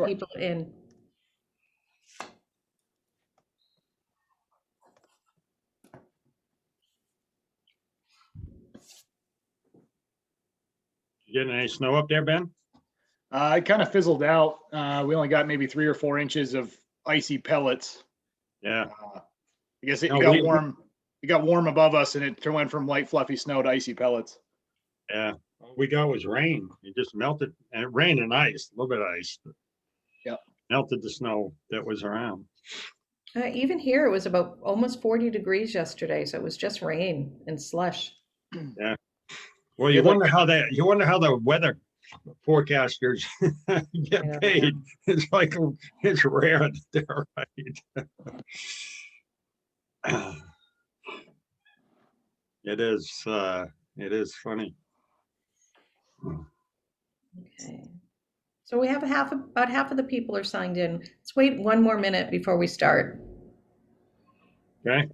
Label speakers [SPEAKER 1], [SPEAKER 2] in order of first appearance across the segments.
[SPEAKER 1] people in.
[SPEAKER 2] You getting any snow up there, Ben?
[SPEAKER 3] It kind of fizzled out. We only got maybe 3 or 4 inches of icy pellets.
[SPEAKER 2] Yeah.
[SPEAKER 3] I guess it
[SPEAKER 2] No,
[SPEAKER 3] got warm. It got warm above us, and it went from light, fluffy snow to icy pellets.
[SPEAKER 2] Yeah. All we got was rain. It just melted, and it rained and ice, a little bit of ice.
[SPEAKER 3] Yep.
[SPEAKER 2] Melted the snow that was around.
[SPEAKER 1] Even here, it was about almost 40 degrees yesterday, so it was just rain and slush.
[SPEAKER 2] Yeah. Well, you wonder how the weather forecasters get paid. It's like it's rare that they're right. It is funny.
[SPEAKER 1] Okay. So we have about half of the people are signed in. Let's wait one more minute before we start.
[SPEAKER 2] Okay.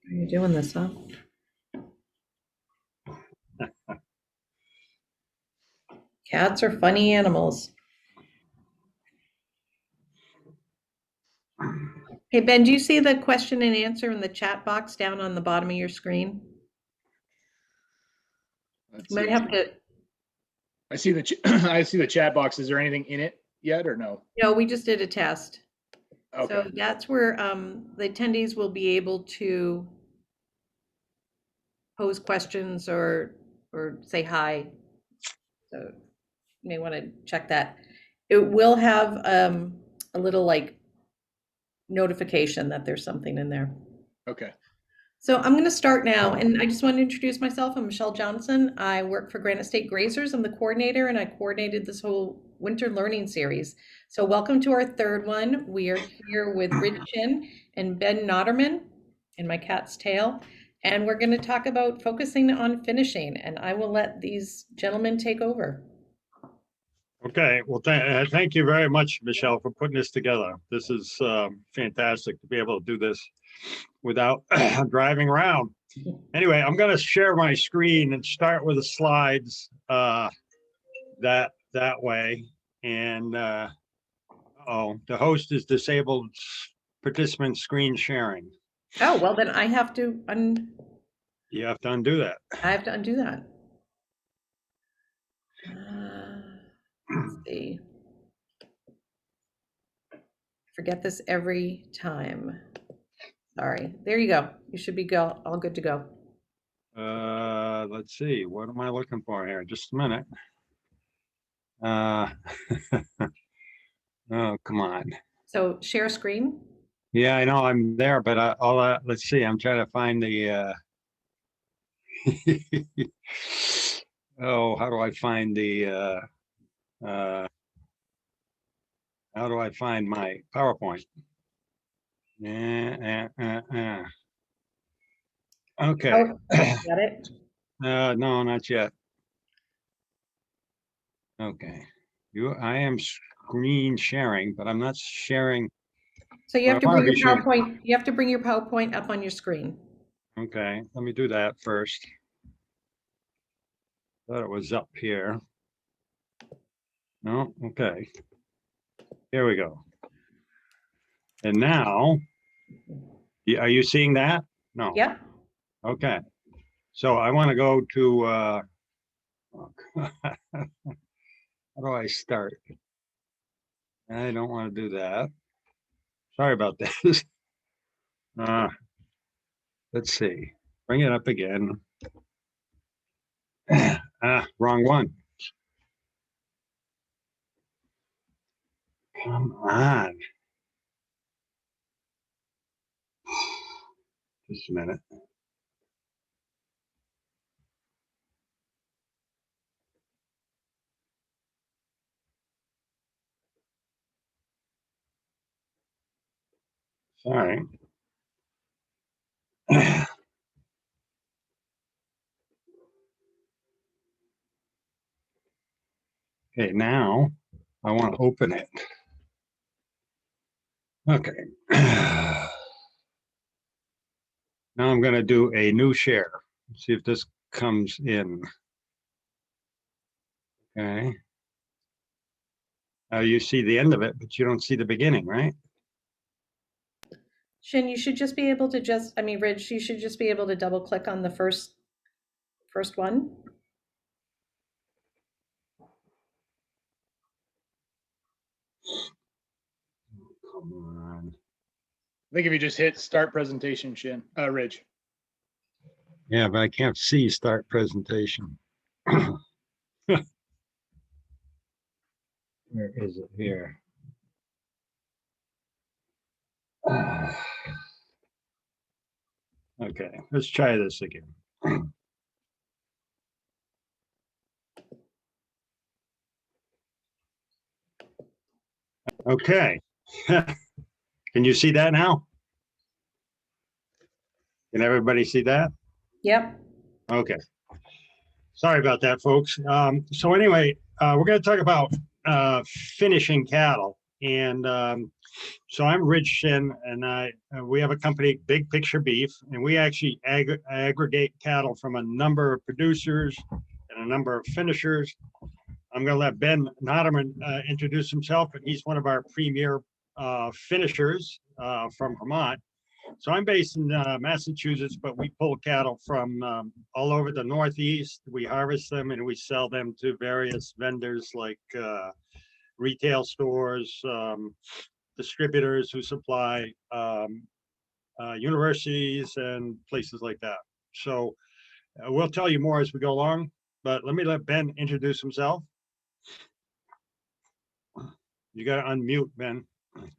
[SPEAKER 1] Are you doing this, huh? Cats are funny animals. Hey, Ben, do you see the question and answer in the chat box down on the bottom of your screen? You might have to.
[SPEAKER 3] I see the chat box. Is there anything in it yet or no?
[SPEAKER 1] No, we just did a test.
[SPEAKER 3] Okay.
[SPEAKER 1] So that's where the attendees will be able to pose questions or say hi. So you may want to check that. It will have a little like notification that there's something in there.
[SPEAKER 3] Okay.
[SPEAKER 1] So I'm going to start now, and I just want to introduce myself. I'm Michelle Johnson. I work for Granite State Grazers. I'm the coordinator, and I coordinated this whole winter learning series. So welcome to our third one. We are here with Rich Chin and Ben Notterman and my cat's tail, and we're going to talk about focusing on finishing, and I will let these gentlemen take over.
[SPEAKER 2] Okay. Well, thank you very much, Michelle, for putting this together. This is fantastic to be able to do this without driving around. Anyway, I'm going to share my screen and start with the slides that way. And the host is disabled participant screen sharing.
[SPEAKER 1] Oh, well, then I have to
[SPEAKER 2] You have to undo that.
[SPEAKER 1] I have to undo that. Let's see. Forget this every time. Sorry. There you go. You should be all good to go.
[SPEAKER 2] Let's see. What am I looking for here? Just a minute. Oh, come on.
[SPEAKER 1] So share screen.
[SPEAKER 2] Yeah, I know I'm there, but let's see. I'm trying to find the. Oh, how do I find the? How do I find my PowerPoint? Okay.
[SPEAKER 1] Oh, got it.
[SPEAKER 2] No, not yet. Okay. I am screen sharing, but I'm not sharing.
[SPEAKER 1] So you have to bring your PowerPoint. You have to bring your PowerPoint up on your screen.
[SPEAKER 2] Okay, let me do that first. Thought it was up here. No, okay. Here we go. And now, are you seeing that? No.
[SPEAKER 1] Yep.
[SPEAKER 2] Okay. So I want to go to, how do I start? I don't want to do that. Sorry about this. Let's see. Bring it up again. Wrong one. Come on. Just a minute. All right. Okay, now I want to open it. Okay. Now I'm going to do a new share. See if this comes in. Okay. Now you see the end of it, but you don't see the beginning, right?
[SPEAKER 1] Shin, you should just be able to Ridge, you should just be able to double click on the first one.
[SPEAKER 2] Come on.
[SPEAKER 3] I think if you just hit start presentation, Ridge.
[SPEAKER 2] Yeah, but I can't see start presentation. Where is it here? Okay, let's try this again. Okay. Can you see that now? Can everybody see that?
[SPEAKER 1] Yep.
[SPEAKER 2] Okay. Sorry about that, folks. So anyway, we're going to talk about finishing cattle. And so I'm Rich Shin, and we have a company, Big Picture Beef, and we actually aggregate cattle from a number of producers and a number of finishers. I'm going to let Ben Notterman introduce himself, and he's one of our premier finishers from Vermont. So I'm based in Massachusetts, but we pull cattle from all over the Northeast. We harvest them and we sell them to various vendors like retail stores, distributors who supply universities and places like that. So we'll tell you more as we go along, but let me let Ben introduce himself. You got to unmute, Ben.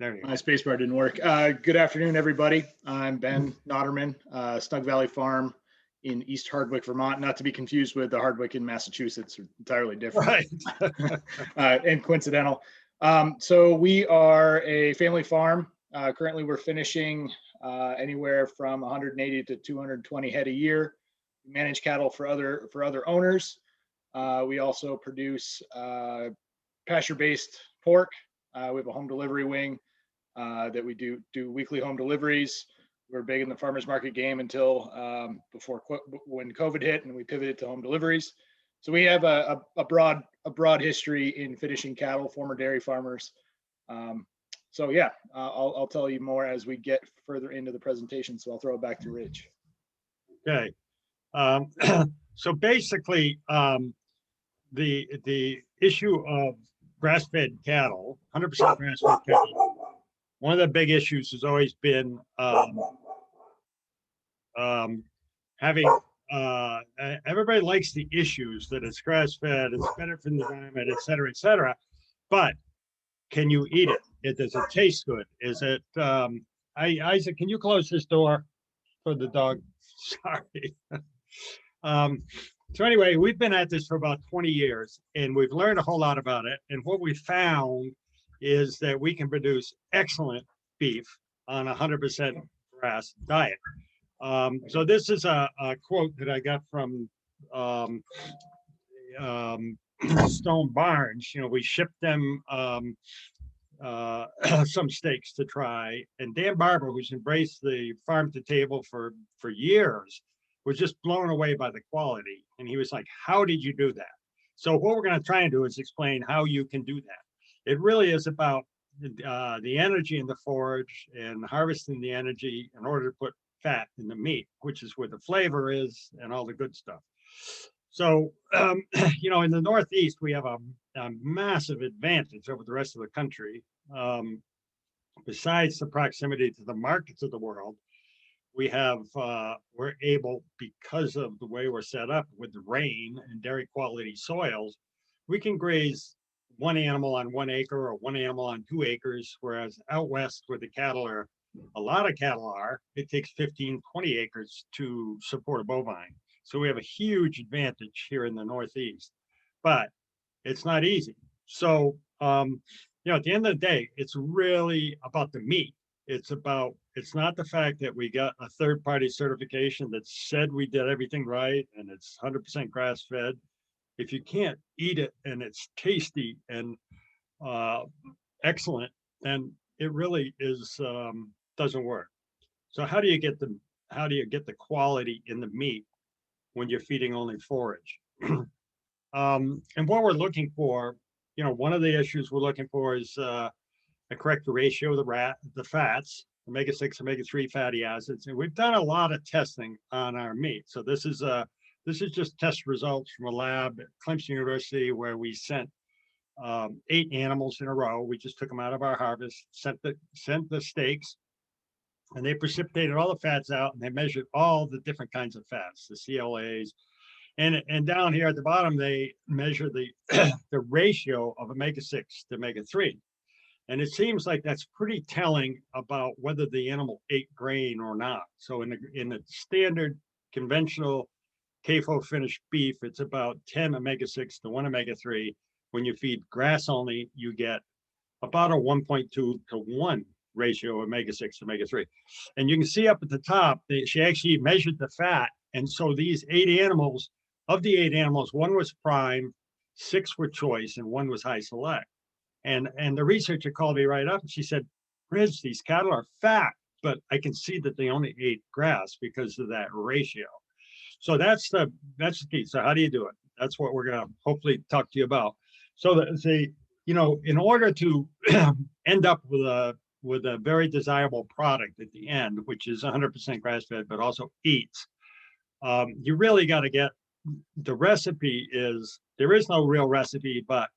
[SPEAKER 2] There you go.
[SPEAKER 3] My spacebar didn't work. Good afternoon, everybody. I'm Ben Notterman, Snug Valley Farm in East Hardwick, Vermont, not to be confused with the Hardwick in Massachusetts, entirely different.
[SPEAKER 2] Right.
[SPEAKER 3] And coincidental. So we are a family farm. Currently, we're finishing anywhere from 180 to 220 head a year. We manage cattle for other owners. We also produce pasture-based pork. We have a home delivery wing that we do weekly home deliveries. We're big in the farmers market game until when COVID hit, and we pivoted to home deliveries. So we have a broad history in finishing cattle, former dairy farmers. So yeah, I'll tell you more as we get further into the presentation. So I'll throw it back to Rich.
[SPEAKER 2] Okay. So basically, the issue of grass-fed cattle, 100% grass-fed cattle, one of the big issues has always been having everybody likes the issues that it's grass-fed, it's better for the environment, et cetera, but can you eat it? Does it taste good? Is it Isaac, can you close this door for the dog? Sorry. So anyway, we've been at this for about 20 years and we've learned a whole lot about it. And what we found is that we can produce excellent beef on a 100% grass diet. So this is a quote that I got from Stone Barns. You know, we shipped them some steaks to try, and Dan Barber, who's embraced the farm to table for years, was just blown away by the quality. And he was like, how did you do that? So what we're going to try and do is explain how you can do that. It really is about the energy in the forage and harvesting the energy in order to put fat in the meat, which is where the flavor is and all the good stuff. So, you know, in the Northeast, we have a massive advantage over the rest of the country. Besides the proximity to the markets of the world, we're able, because of the way we're set up with the rain and dairy quality soils, we can graze one animal on 1 acre or one animal on 2 acres, whereas out west where a lot of cattle are, it takes 15, 20 acres to support a bovine. So we have a huge advantage here in the Northeast, but it's not easy. So, you know, at the end of the day, it's really about the meat. It's about It's not the fact that we got a third-party certification that said we did everything right and it's 100% grass-fed. If you can't eat it and it's tasty and excellent, then it really is doesn't work. So how do you get the quality in the meat when you're feeding only forage? And what we're looking for, one of the issues we're looking for is a correct ratio of the fats, omega-6, omega-3 fatty acids. And we've done a lot of testing on our meat. So this is just test results from a lab at Clemson University where we sent 8 animals in a row. We just took them out of our harvest, sent the steaks, and they precipitated all the fats out, and they measured all the different kinds of fats, the CLAs. And down here at the bottom, they measure the the ratio of omega-6 to omega-3. And it seems like that's pretty telling about whether the animal ate grain or not. So in the standard conventional CAFO finished beef, it's about 10 omega-6 to 1 omega-3. When you feed grass only, you get about a 1.2 to 1 ratio of omega-6 to omega-3. And you can see up at the top, she actually measured the fat. And so these 8 animals, of the 8 animals, 1 was prime, 6 were choice, and 1 was high select. And the researcher called me right up and she said, Rich, these cattle are fat, but I can see that they only ate grass because of that ratio. So that's the key. So how do you do it? That's what we're going to hopefully talk to you about. So in order to end up with a very desirable product at the end, which is 100% grass-fed, but also eats, you really got to get the recipe. There is no real recipe, but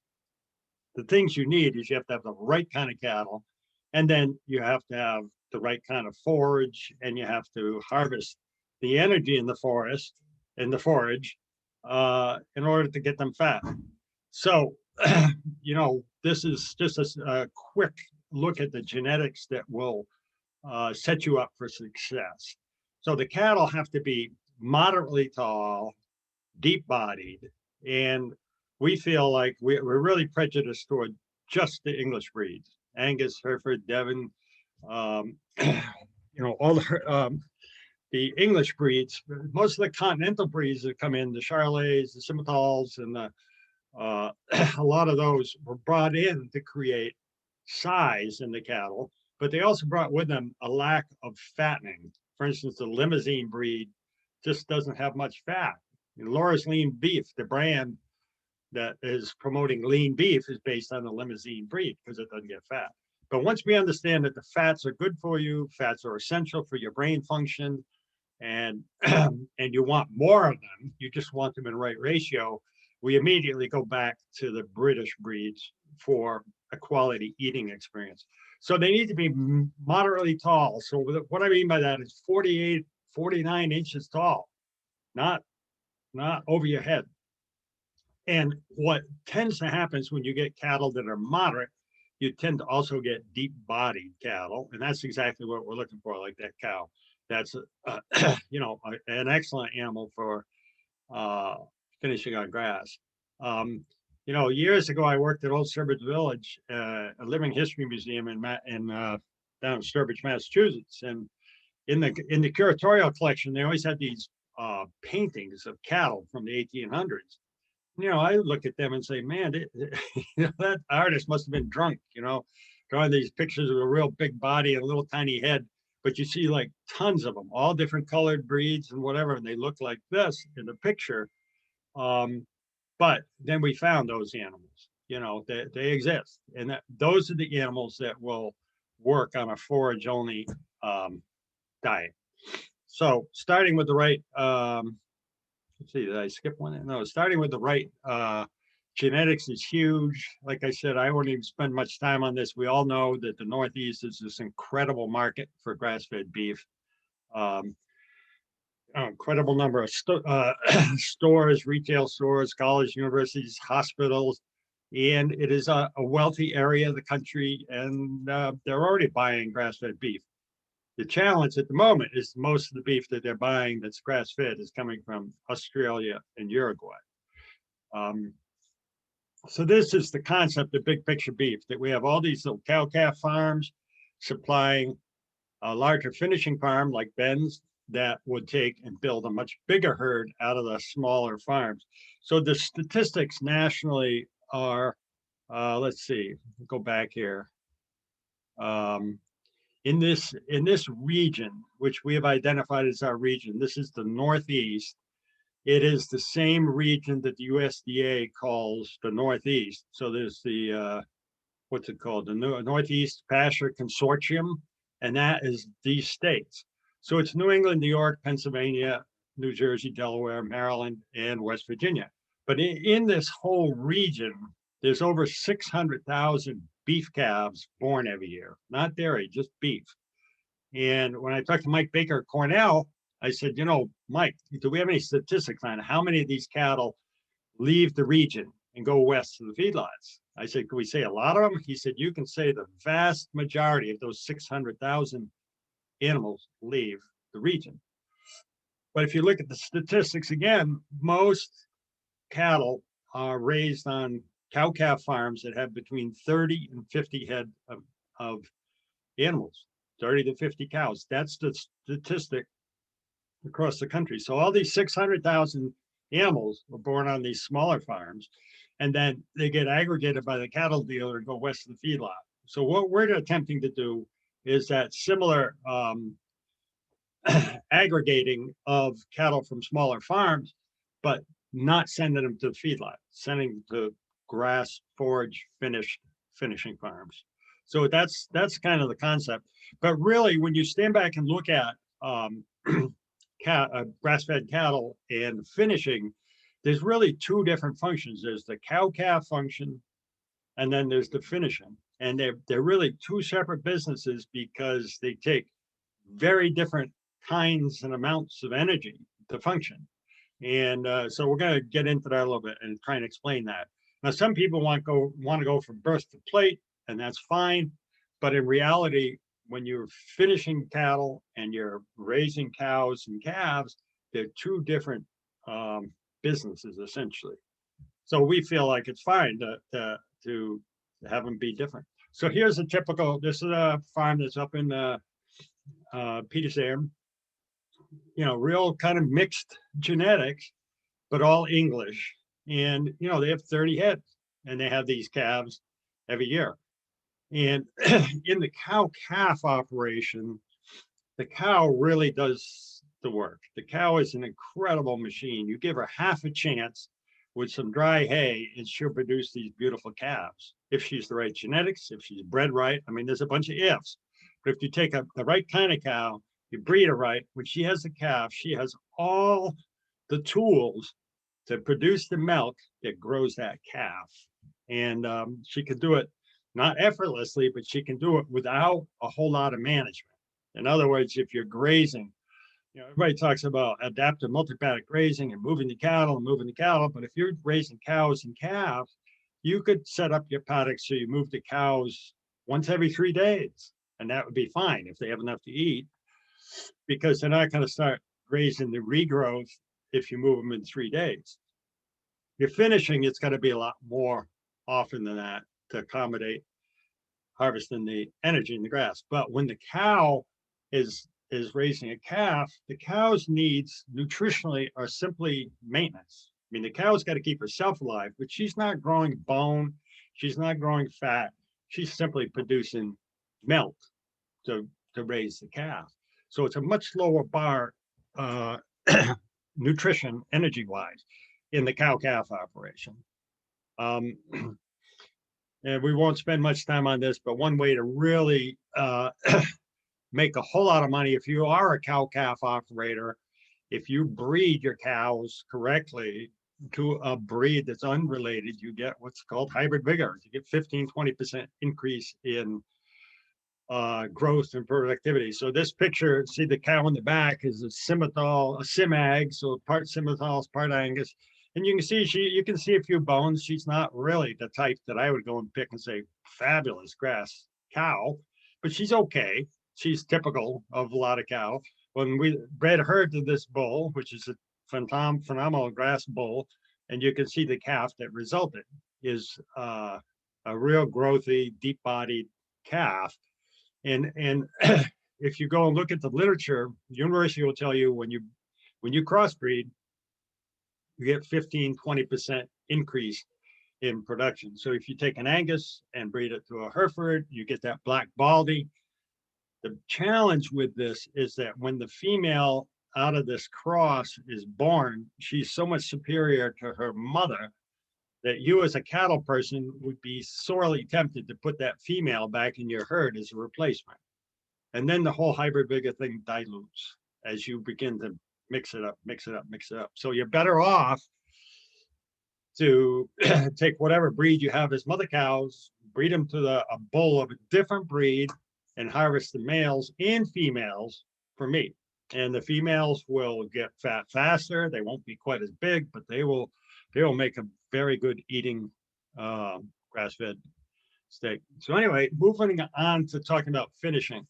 [SPEAKER 2] the things you need is you have to have the right kind of cattle, and then you have to have the right kind of forage, and you have to harvest the energy in the forage in order to get them fat. So, this is just a quick look at the genetics that will set you up for success. So the cattle have to be moderately tall, deep-bodied, and we feel like we're really prejudiced toward just the English breeds: Angus, Hereford, Devon, all the English breeds. Most of the continental breeds that come in, the Charolais, the Simmentals, and a lot of those were brought in to create size in the cattle, but they also brought with them a lack of fattening. For instance, the Limousine breed just doesn't have much fat. Laura's Lean Beef, the brand that is promoting lean beef, is based on the Limousine breed because it doesn't get fat. But once we understand that the fats are good for you, fats are essential for your brain function, and you want more of them, you just want them in right ratio, we immediately go back to the British breeds for a quality eating experience. So they need to be moderately tall. So what I mean by that is 48, 49 inches tall, not over your head. And what tends to happen is when you get cattle that are moderate, you tend to also get deep-bodied cattle, and that's exactly what we're looking for, like that cow. That's an excellent animal for finishing on grass. Years ago, I worked at Old Sturbridge Village, a living history museum down in Sturbridge, Massachusetts, and in the curatorial collection, they always had these paintings of cattle from the 1800s. I look at them and say, man, that artist must have been drunk, drawing these pictures of a real big body and a little tiny head. But you see like tons of them, all different colored breeds and whatever, and they look like this in the picture. But then we found those animals, they exist. And those are the animals that will work on a forage only diet. So starting with the right, let's see, did I skip one? No, starting with the right genetics is huge. Like I said, I won't even spend much time on this. We all know that the Northeast is this incredible market for grass-fed beef. Incredible number of stores, retail stores, colleges, universities, hospitals, and it is a wealthy area of the country, and they're already buying grass-fed beef. The challenge at the moment is most of the beef that they're buying that's grass-fed is coming from Australia and Uruguay. So this is the concept of big picture beef, that we have all these little cow-calf farms supplying a larger finishing farm like Ben's that would take and build a much bigger herd out of the smaller farms. So the statistics nationally are, let's see, go back here. In this region, which we have identified as our region, this is the Northeast. It is the same region that the USDA calls the Northeast. So there's the what's it called? The Northeast Pasture Consortium, and that is these states. So it's New England, New York, Pennsylvania, New Jersey, Delaware, Maryland, and West Virginia. But in this whole region, there's over 600,000 beef calves born every year, not dairy, just beef. And when I talked to Mike Baker at Cornell, I said, you know, Mike, do we have any statistics on how many of these cattle leave the region and go west to the feedlots? I said, can we say a lot of them? He said, you can say the vast majority of those 600,000 animals leave the region. But if you look at the statistics again, most cattle are raised on cow-calf farms that have between 30 and 50 head of animals, 30 to 50 cows. That's the statistic across the country. So all these 600,000 animals were born on these smaller farms, and then they get aggregated by the cattle dealer and go west of the feedlot. So what we're attempting to do is that similar aggregating of cattle from smaller farms, but not sending them to the feedlot, sending them to grass, forage, finishing farms. So that's kind of the concept. But really, when you stand back and look at grass-fed cattle and finishing, there's really two different functions. There's the cow-calf function, and then there's the finishing. And they're really two separate businesses because they take very different kinds and amounts of energy to function. And so we're going to get into that a little bit and try and explain that. Now, some people want to go from birth to plate, and that's fine. But in reality, when you're finishing cattle and you're raising cows and calves, they're two different businesses essentially. So we feel like it's fine to have them be different. So here's a typical. This is a farm that's up in Petersham. You know, real kind of mixed genetics, but all English. And you know, they have 30 head, and they have these calves every year. And in the cow-calf operation, the cow really does the work. The cow is an incredible machine. You give her half a chance with some dry hay, and she'll produce these beautiful calves. If she's the right genetics, if she's bred right. I mean, there's a bunch of ifs. But if you take the right kind of cow, you breed her right, when she has a calf, she has all the tools to produce the milk that grows that calf. And she can do it not effortlessly, but she can do it without a whole lot of management. In other words, if you're grazing, you know, everybody talks about adaptive multi-paddock grazing and moving the cattle, but if you're raising cows and calves, you could set up your paddock so you move the cows once every 3 days, and that would be fine if they have enough to eat, because they're not going to start grazing the regrowth if you move them in 3 days. You're finishing, it's going to be a lot more often than that to accommodate harvesting the energy in the grass. But when the cow is raising a calf, the cow's needs nutritionally are simply maintenance. I mean, the cow's got to keep herself alive, but she's not growing bone, she's not growing fat, she's simply producing milk to raise the calf. So it's a much lower bar nutrition energy-wise in the cow-calf operation. And we won't spend much time on this, but one way to really make a whole lot of money if you are a cow-calf operator, if you breed your cows correctly to a breed that's unrelated, you get what's called hybrid vigor. You get 15-20% increase in growth and productivity. So this picture, see the cow in the back is a Simmental, a Simag, so part Simmental, part Angus. And you can see you can see a few bones. She's not really the type that I would go and pick and say fabulous grass cow, but she's okay. She's typical of a lot of cow. When we bred her to this bull, which is a phenomenal grass bull, and you can see the calf that resulted is a real growthy, deep-bodied calf. And if you go and look at the literature, the university will tell you when you crossbreed, you get 15-20% increase in production. So if you take an Angus and breed it to a Hereford, you get that black baldy. The challenge with this is that when the female out of this cross is born, she's so much superior to her mother that you as a cattle person would be sorely tempted to put that female back in your herd as a replacement. And then the whole hybrid vigor thing dilutes as you begin to mix it up, mix it up, mix it up. So you're better off to take whatever breed you have as mother cows, breed them to a bull of a different breed, and harvest the males and females for meat. And the females will get fat faster. They won't be quite as big, but they will make a very good eating grass-fed steak. So anyway, moving on to talking about finishing.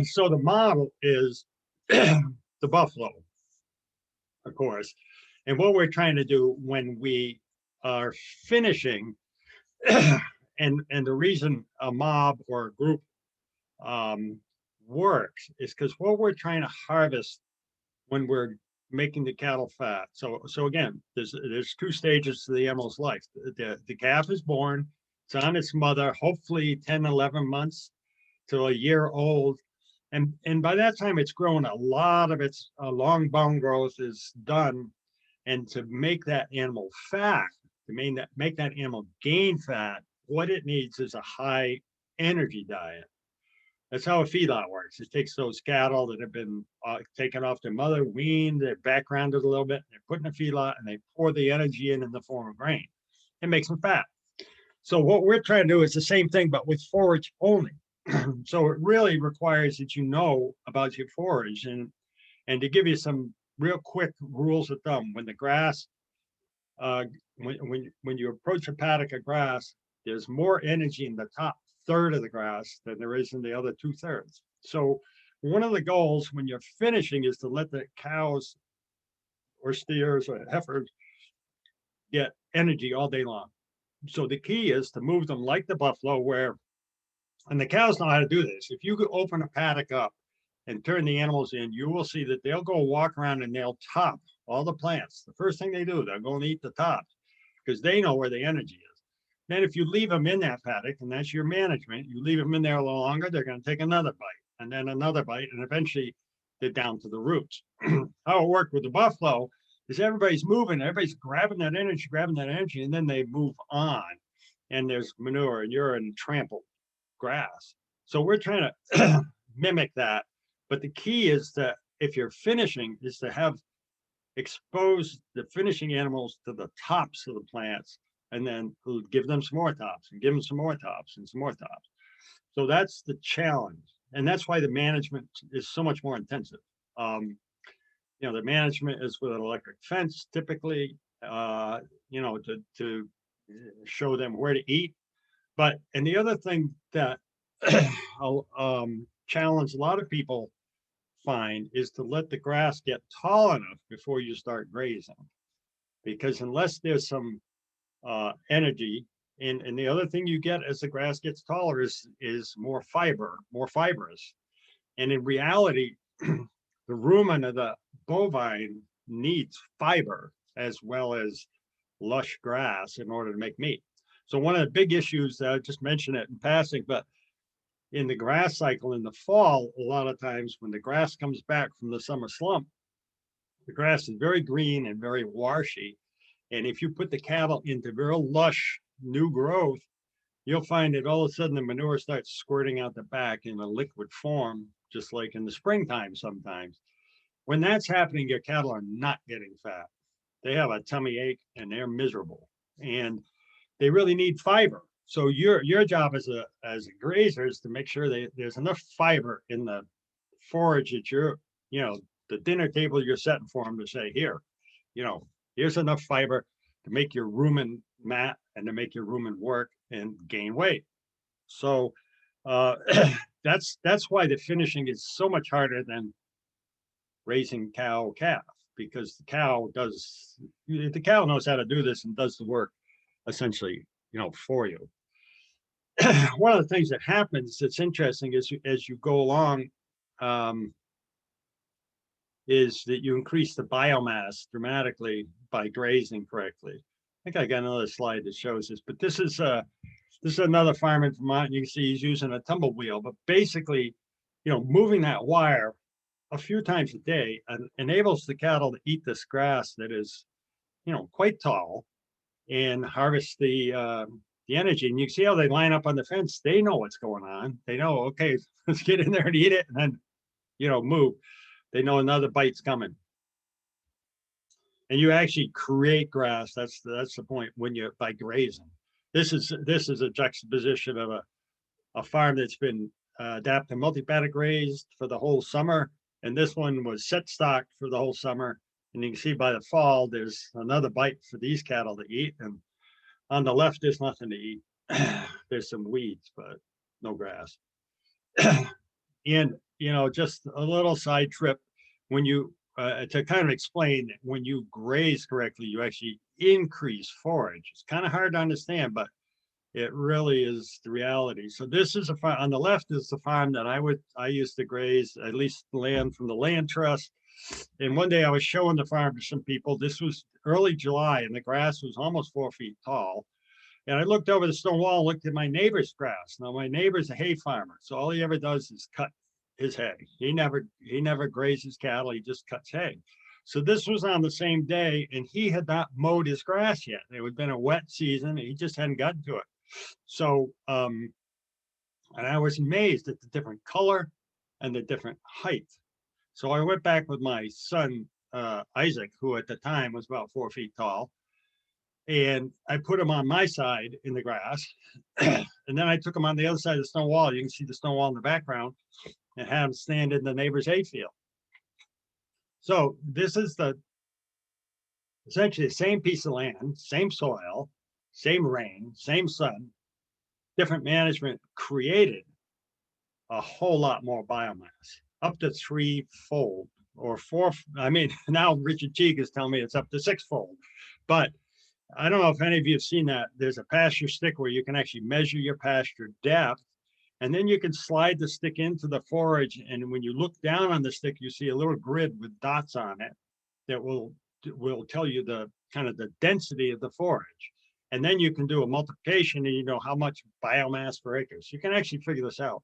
[SPEAKER 2] So the model is the buffalo, of course. And what we're trying to do when we are finishing, and the reason a mob or a group works is because what we're trying to harvest when we're making the cattle fat. So again, there's two stages to the animal's life. The calf is born, it's on its mother, hopefully 10, 11 months to a year old. And by that time it's grown, a lot of its long bone growth is done. And to make that animal fat, to make that animal gain fat, what it needs is a high energy diet. That's how a feedlot works. It takes those cattle that have been taken off their mother, weaned, they're backgrounded a little bit, they're put in a feedlot, and they pour the energy in the form of grain. It makes them fat. So what we're trying to do is the same thing, but with forage only. So it really requires that you know about your forage. And to give you some real quick rules of thumb, when the grass, when you approach a paddock of grass, there's more energy in the top third of the grass than there is in the other 2/3. So one of the goals when you're finishing is to let the cows or steers or heifers get energy all day long. So the key is to move them like the buffalo and the cows know how to do this. If you could open a paddock up and turn the animals in, you will see that they'll go walk around and they'll top all the plants. The first thing they do, they'll go and eat the tops because they know where the energy is. Then if you leave them in that paddock, and that's your management, you leave them in there a little longer, they're going to take another bite and then another bite, and eventually they're down to the roots. How it worked with the buffalo is everybody's moving, everybody's grabbing that energy, and then they move on. And there's manure and urine and trampled grass. So we're trying to mimic that. But the key is that if you're finishing, is to have exposed the finishing animals to the tops of the plants, and then give them some more tops and give them some more tops and some more tops. So that's the challenge. And that's why the management is so much more intensive. The management is with an electric fence, typically, to show them where to eat. And the other thing that I'll challenge a lot of people find is to let the grass get tall enough before you start grazing. Because unless there's some energy, and the other thing you get as the grass gets taller is more fibrous. And in reality, the rumen of the bovine needs fiber as well as lush grass in order to make meat. So one of the big issues, I just mentioned it in passing, but in the grass cycle in the fall, a lot of times when the grass comes back from the summer slump, the grass is very green and very washy. And if you put the cattle into very lush new growth, you'll find that all of a sudden the manure starts squirting out the back in a liquid form, just like in the springtime sometimes. When that's happening, your cattle are not getting fat. They have a tummy ache and they're miserable. And they really need fiber. So your job as a grazer is to make sure that there's enough fiber in the forage that the dinner table you're setting for them to say, here's enough fiber to make your rumen mat and to make your rumen work and gain weight. So that's why the finishing is so much harder than raising cow calf, because the cow knows how to do this and does the work essentially, for you. One of the things that happens that's interesting is as you go along is that you increase the biomass dramatically by grazing correctly. I think I got another slide that shows this, but this is another farm in Vermont. And you can see he's using a tumble wheel, but basically, moving that wire a few times a day enables the cattle to eat this grass that is, quite tall, and harvest the energy. And you can see how they line up on the fence. They know what's going on. They know, okay, let's get in there and eat it, and then, move. They know another bite's coming. And you actually create grass. That's the point when you're by grazing. This is a juxtaposition of a farm that's been adapted multi-paddock grazed for the whole summer, and this one was set stock for the whole summer. And you can see by the fall, there's another bite for these cattle to eat. And on the left, there's nothing to eat. There's some weeds, but no grass. And, just a little side trip, when you, to kind of explain, when you graze correctly, you actually increase forage. It's kind of hard to understand, but it really is the reality. So this is a farm, on the left is the farm that I used to graze, at least land from the land trust. And one day I was showing the farm to some people. This was early July and the grass was almost 4 feet tall. And I looked over the stone wall and looked at my neighbor's grass. Now my neighbor's a hay farmer, so all he ever does is cut his hay. He never grazes cattle, he just cuts hay. So this was on the same day, and he had not mowed his grass yet. It had been a wet season, and he just hadn't gotten to it. So, and I was amazed at the different color and the different height. So I went back with my son, Isaac, who at the time was about 4 feet tall, and I put him on my side in the grass. And then I took him on the other side of the stone wall. You can see the stone wall in the background, and had him stand in the neighbor's hay field. So this is essentially the same piece of land, same soil, same rain, same sun, different management created a whole lot more biomass, up to 3-fold or 4. I mean, now Richard Cheek is telling me it's up to 6-fold, but I don't know if any of you have seen that. There's a pasture stick where you can actually measure your pasture depth, and then you can slide the stick into the forage. And when you look down on the stick, you see a little grid with dots on it that will tell you the kind of the density of the forage. And then you can do a multiplication and you know how much biomass per acre. So you can actually figure this out.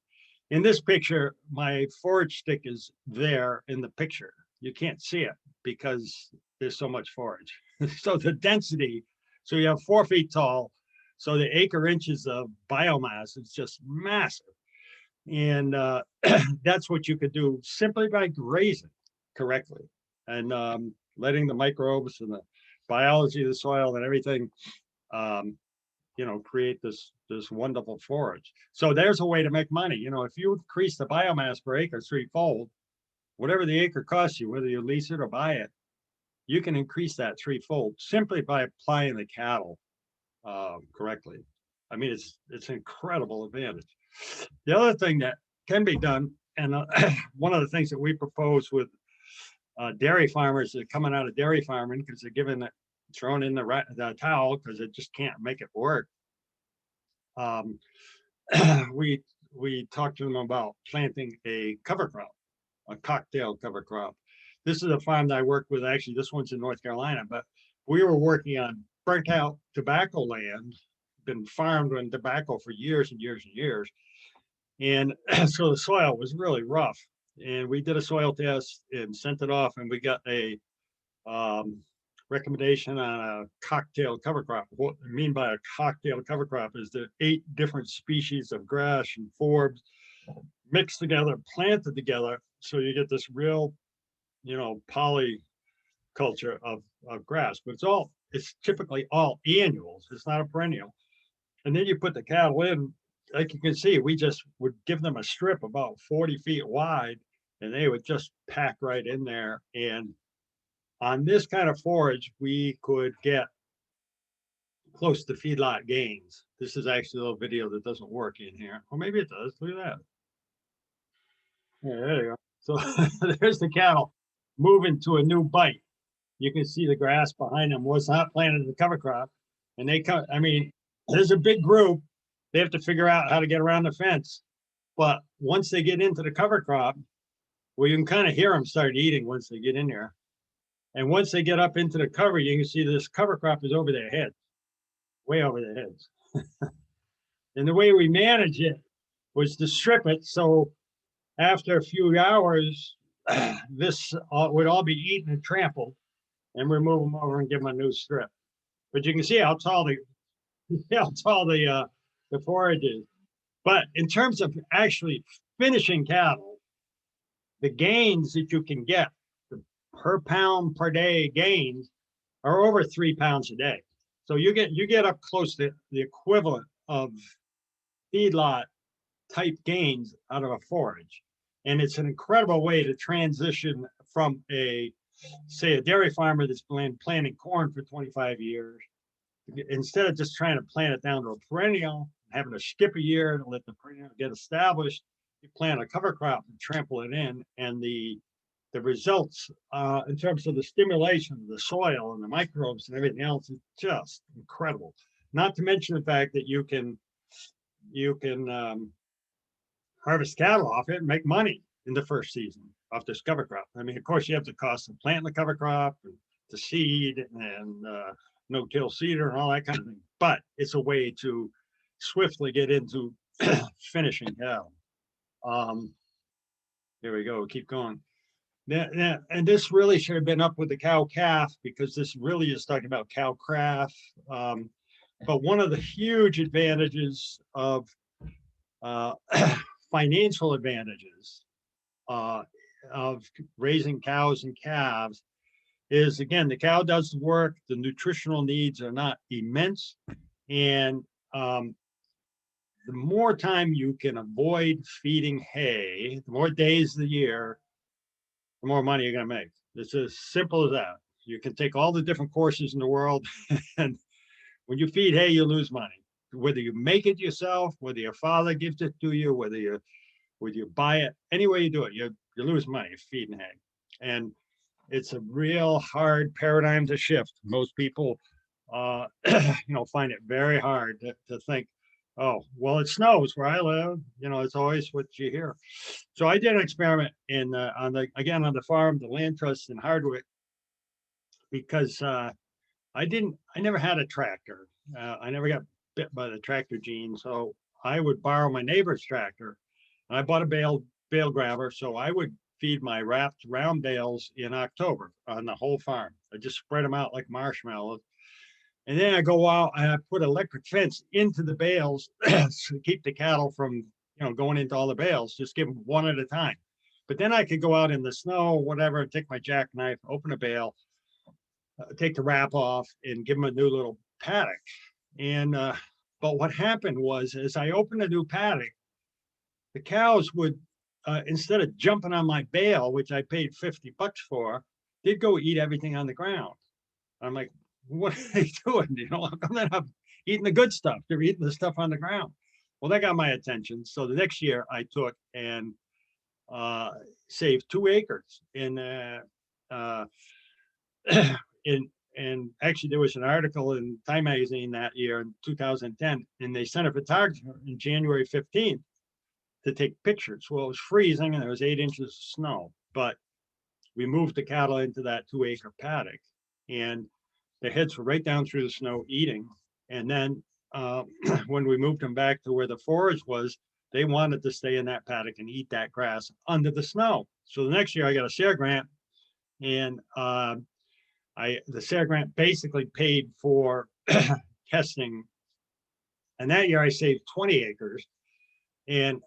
[SPEAKER 2] In this picture, my forage stick is there in the picture. You can't see it because there's so much forage. So the density, so you have 4 feet tall, so the acre inches of biomass is just massive. And that's what you could do simply by grazing correctly and letting the microbes and the biology of the soil and everything create this wonderful forage. So there's a way to make money. If you increase the biomass per acre 3-fold, whatever the acre costs you, whether you lease it or buy it, you can increase that 3-fold simply by applying the cattle correctly. I mean, it's an incredible advantage. The other thing that can be done, and one of the things that we propose with dairy farmers that are coming out of dairy farming because they're thrown in the towel because it just can't make it work. We talked to them about planting a cover crop, a cocktail cover crop. This is a farm that I worked with. Actually, this one's in North Carolina, but we were working on burnt out tobacco land, been farmed on tobacco for years and years and years. And so the soil was really rough. And we did a soil test and sent it off, and we got a recommendation on a cocktail cover crop. What I mean by a cocktail cover crop is the 8 different species of grass and forbs mixed together, planted together. So you get this real, polyculture of grass, but it's typically all annuals. It's not a perennial. And then you put the cattle in, like you can see, we just would give them a strip about 40 feet wide, and they would just pack right in there. And on this kind of forage, we could get close to feedlot gains. This is actually a little video that doesn't work in here. Or maybe it does. Look at that. Yeah, there you go. So there's the cattle moving to a new bite. You can see the grass behind them was not planted in the cover crop. And there's a big group. They have to figure out how to get around the fence. But once they get into the cover crop, Well, you can kind of hear them start eating once they get in there. And once they get up into the cover, you can see this cover crop is over their heads, way over their heads. And the way we manage it was to strip it. So after a few hours, this would all be eaten and trampled, and we move them over and give them a new strip. But you can see how tall the forage is. But in terms of actually finishing cattle, the gains that you can get, the per pound per day gains, are over 3 pounds a day. So you get up close to the equivalent of feedlot type gains out of a forage. And it's an incredible way to transition from say a dairy farmer that's been planting corn for 25 years. Instead of just trying to plant it down to a perennial, having to skip a year to let the perennial get established, you plant a cover crop and trample it in, and the results in terms of the stimulation of the soil and the microbes and everything else is just incredible. Not to mention the fact that you can harvest cattle off it and make money in the first season off this cover crop. I mean, of course, you have the cost of planting the cover crop, and the seed, and no-till seeder and all that kind of thing. But it's a way to swiftly get into finishing cattle. Here we go. Keep going. And this really should have been up with the cow calf, because this really is talking about cow calf. But one of the huge advantages of financial advantages of raising cows and calves is, again, the cow does the work, the nutritional needs are not immense, and the more time you can avoid feeding hay, the more days of the year, the more money you're going to make. It's as simple as that. You can take all the different courses in the world, and when you feed hay, you lose money. Whether you make it yourself, whether your father gives it to you, whether you buy it, any way you do it, you lose money feeding hay. And it's a real hard paradigm to shift. Most people, find it very hard to think, oh, well, it snows where I live. It's always what you hear. So I did an experiment on the farm, the land trust in Hardwick, because I never had a tractor. I never got bit by the tractor gene. So I would borrow my neighbor's tractor, and I bought a bale grabber. So I would feed my wrapped round bales in October on the whole farm. I just spread them out like marshmallows. And then I go out and I put electric fence into the bales to keep the cattle from, going into all the bales, just give them one at a time. But then I could go out in the snow, whatever, take my jackknife, open a bale, take the wrap off, and give them a new little paddock. And, but what happened was, as I opened a new paddock, the cows would, instead of jumping on my bale, which I paid $50 for, they'd go eat everything on the ground. I'm like, what are they doing? How come they're not eating the good stuff? They're eating the stuff on the ground. Well, that got my attention. So the next year I took and saved 2 acres and actually there was an article in Time Magazine that year in 2010, and they sent a photographer in January 15th to take pictures. Well, it was freezing and there was 8 inches of snow, but we moved the cattle into that 2-acre paddock, and their heads were right down through the snow eating. And then when we moved them back to where the forage was, they wanted to stay in that paddock and eat that grass under the snow. So the next year I got a SARE grant, and the SARE grant basically paid for testing. And that year I saved 20 acres. And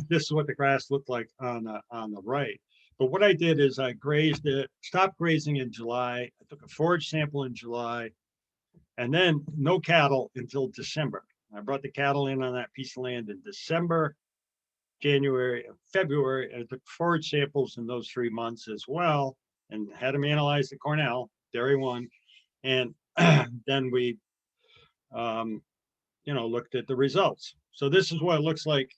[SPEAKER 2] this is what the grass looked like on the right. But what I did is I grazed it, stopped grazing in July. I took a forage sample in July, and then no cattle until December. I brought the cattle in on that piece of land in December, January, February, and I took forage samples in those 3 months as well, and had them analyzed at Cornell, Dairy One. And then we, looked at the results. So this is what it looks like.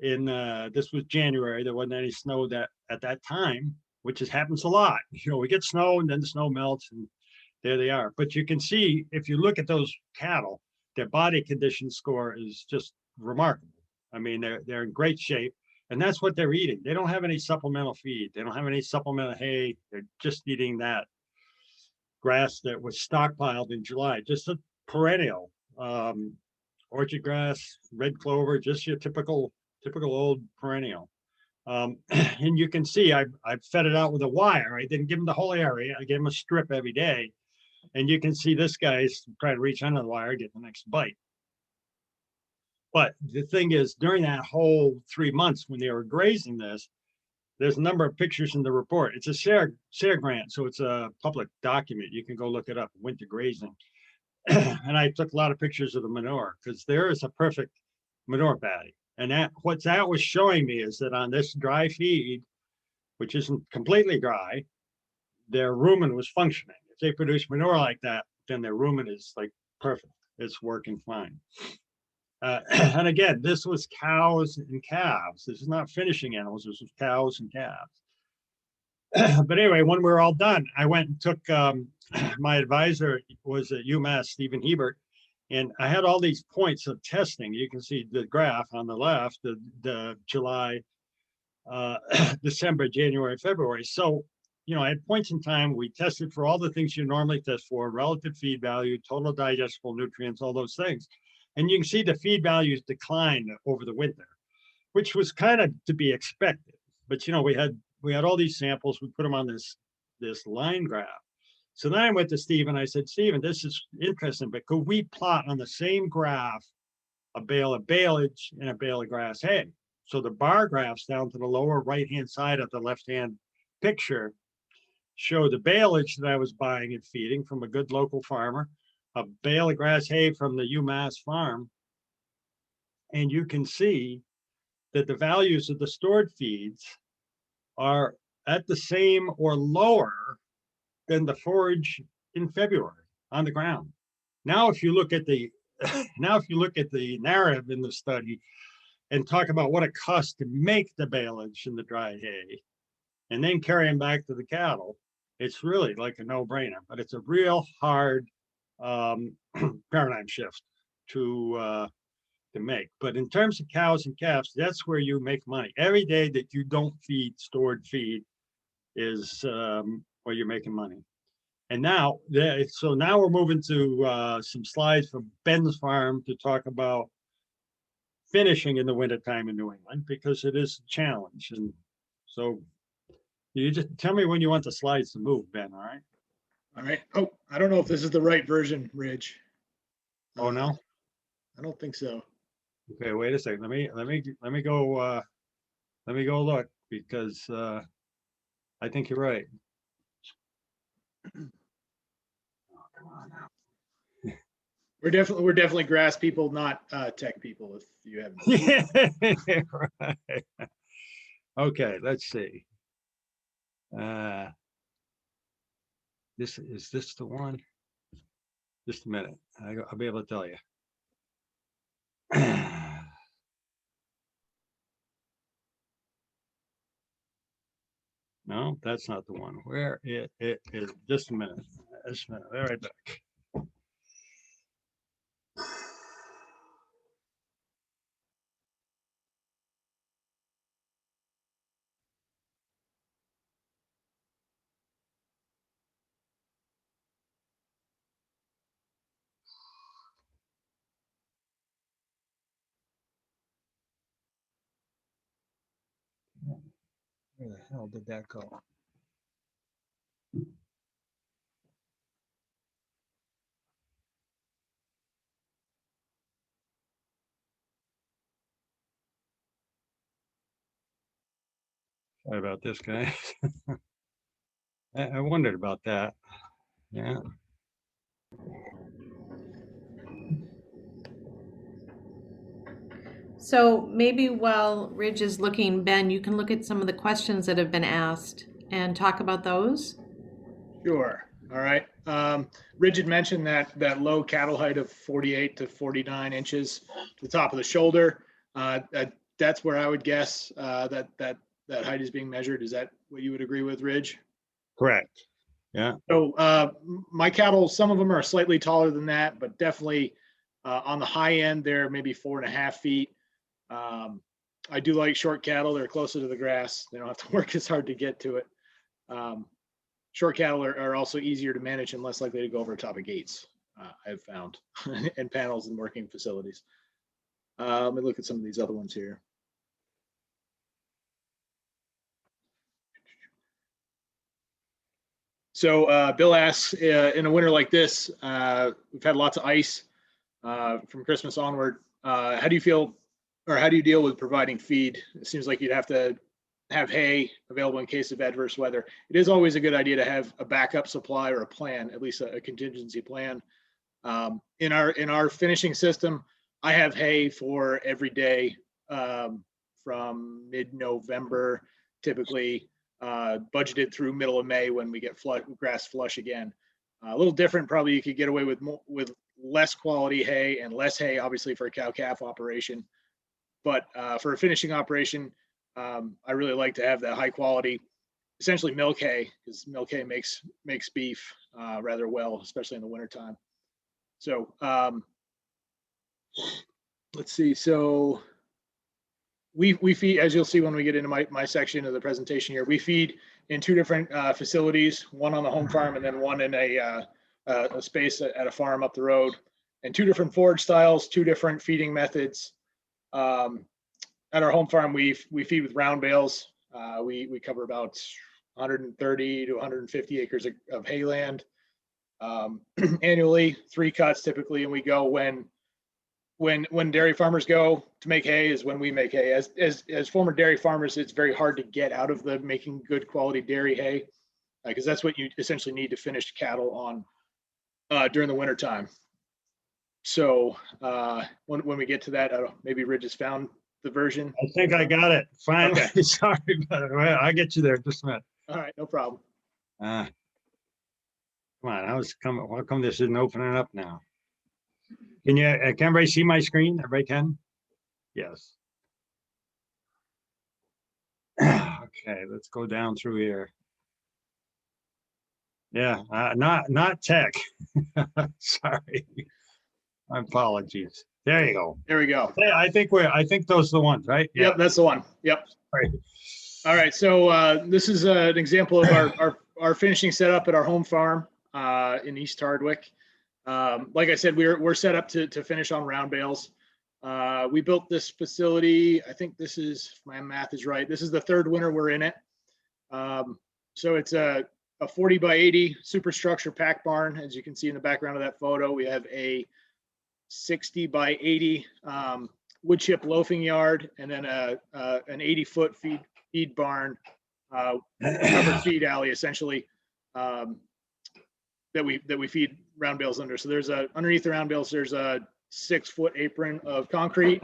[SPEAKER 2] This was January. There wasn't any snow at that time, which happens a lot. We get snow and then the snow melts and there they are. But you can see, if you look at those cattle, their body condition score is just remarkable. I mean, they're in great shape. And that's what they're eating. They don't have any supplemental feed. They don't have any supplemental hay. They're just eating that grass that was stockpiled in July, just a perennial. Orchard grass, red clover, just your typical old perennial. And you can see I fed it out with a wire. I didn't give him the whole area. I gave him a strip every day. And you can see this guy's trying to reach under the wire, get the next bite. But the thing is, during that whole 3 months when they were grazing this, there's a number of pictures in the report. It's a SARE grant, so it's a public document. You can go look it up, winter grazing. And I took a lot of pictures of the manure because there is a perfect manure patty. And what that was showing me is that on this dry feed, which isn't completely dry, their rumen was functioning. If they produce manure like that, then their rumen is like perfect. It's working fine. And again, this was cows and calves. This is not finishing animals. This was cows and calves. But anyway, when we were all done, I went and took my advisor was at UMass, Stephen Hebert, and I had all these points of testing. You can see the graph on the left, the July, December, January, February. So, you know, I had points in time. We tested for all the things you normally test for: relative feed value, total digestible nutrients, all those things. And you can see the feed values declined over the winter, which was kind of to be expected. But, you know, we had all these samples. We put them on this line graph. So then I went to Stephen. I said, Stephen, this is interesting, but could we plot on the same graph a bale of baleage and a bale of grass hay? So the bar graphs down to the lower right-hand side of the left-hand picture show the baleage that I was buying and feeding from a good local farmer, a bale of grass hay from the UMass farm. And you can see that the values of the stored feeds are at the same or lower than the forage in February on the ground. Now, if you look at the narrative in the study and talk about what it costs to make the baleage and the dry hay, and then carry them back to the cattle, it's really like a no-brainer. But it's a real hard paradigm shift to make. But in terms of cows and calves, that's where you make money. Every day that you don't feed stored feed is where you're making money. And now, so now we're moving to some slides from Ben's farm to talk about finishing in the wintertime in New England, because it is a challenge. And so you just tell me when you want the slides to move, Ben, all right?
[SPEAKER 3] All right. Oh, I don't know if this is the right version, Ridge.
[SPEAKER 2] Oh, no?
[SPEAKER 3] I don't think so.
[SPEAKER 2] Okay, wait a second. Let me go look, because I think you're right. Oh, come on now.
[SPEAKER 3] We're definitely grass people, not tech people, if you haven't.
[SPEAKER 2] Right. Okay, let's see. Is this the one? Just a minute. I'll be able to tell you. No, that's not the one. Where it is. Just a minute. Just a minute. All right, back. Where the hell did that go? Sorry about this, guy. I wondered about that. Yeah.
[SPEAKER 1] So maybe while Ridge is looking, Ben, you can look at some of the questions that have been asked and talk about those.
[SPEAKER 3] Sure. All right. Ridge had mentioned that low cattle height of 48 to 49 inches to the top of the shoulder. That's where I would guess that height is being measured. Is that what you would agree with, Ridge?
[SPEAKER 2] Correct. Yeah.
[SPEAKER 3] So my cattle, some of them are slightly taller than that, but definitely on the high end, they're maybe 4.5 feet. I do like short cattle. They're closer to the grass. They don't have to work as hard to get to it. Short cattle are also easier to manage and less likely to go over top of gates, I've found, and panels in working facilities. Let me look at some of these other ones here. So Bill asks, in a winter like this, we've had lots of ice from Christmas onward. How do you feel, or how do you deal with providing feed? It seems like you'd have to have hay available in case of adverse weather. It is always a good idea to have a backup supply or a plan, at least a contingency plan. In our finishing system, I have hay for every day from mid-November, typically budgeted through middle of May when we get grass flush again. A little different, probably you could get away with less quality hay and less hay, obviously, for a cow-calf operation. But for a finishing operation, I really like to have that high quality, essentially milk hay, because milk hay makes beef rather well, especially in the wintertime. So let's see. So we feed, as you'll see when we get into my section of the presentation here, we feed in two different facilities, one on the home farm and then one in a space at a farm up the road, and two different forage styles, two different feeding methods. At our home farm, we feed with round bales. We cover about 130 to 150 acres of hay land annually, 3 cuts typically, and we go when dairy farmers go to make hay is when we make hay. As former dairy farmers, it's very hard to get out of the making good quality dairy hay because that's what you essentially need to finish cattle on during the winter time. So when we get to that, maybe Ridge has found the version.
[SPEAKER 2] I think I got it. Finally.
[SPEAKER 3] Okay.
[SPEAKER 2] Sorry about it. Well, I'll get you there just a minute.
[SPEAKER 3] All right, no problem.
[SPEAKER 2] Come on, I was coming. How come this isn't opening up now? Can everybody see my screen? Everybody can? Yes. Okay, let's go down through here. Yeah, not tech. Sorry. My apologies. There you go.
[SPEAKER 3] There we go.
[SPEAKER 2] Yeah, I think those are the ones, right?
[SPEAKER 3] Yeah. Yep, that's the one. Yep.
[SPEAKER 2] Right.
[SPEAKER 3] All right. So this is an example of our finishing setup at our home farm in East Hardwick. Like I said, we're set up to finish on round bales. We built this facility. I think this is, if my math is right, this is the 3rd winter we're in it. So it's a 40 by 80 superstructure pack barn. As you can see in the background of that photo, we have a 60 by 80 wood chip loafing yard, and then an 80-foot feed barn, covered feed alley, essentially, that we feed round bales under. So there's underneath the round bales, there's a 6-foot apron of concrete,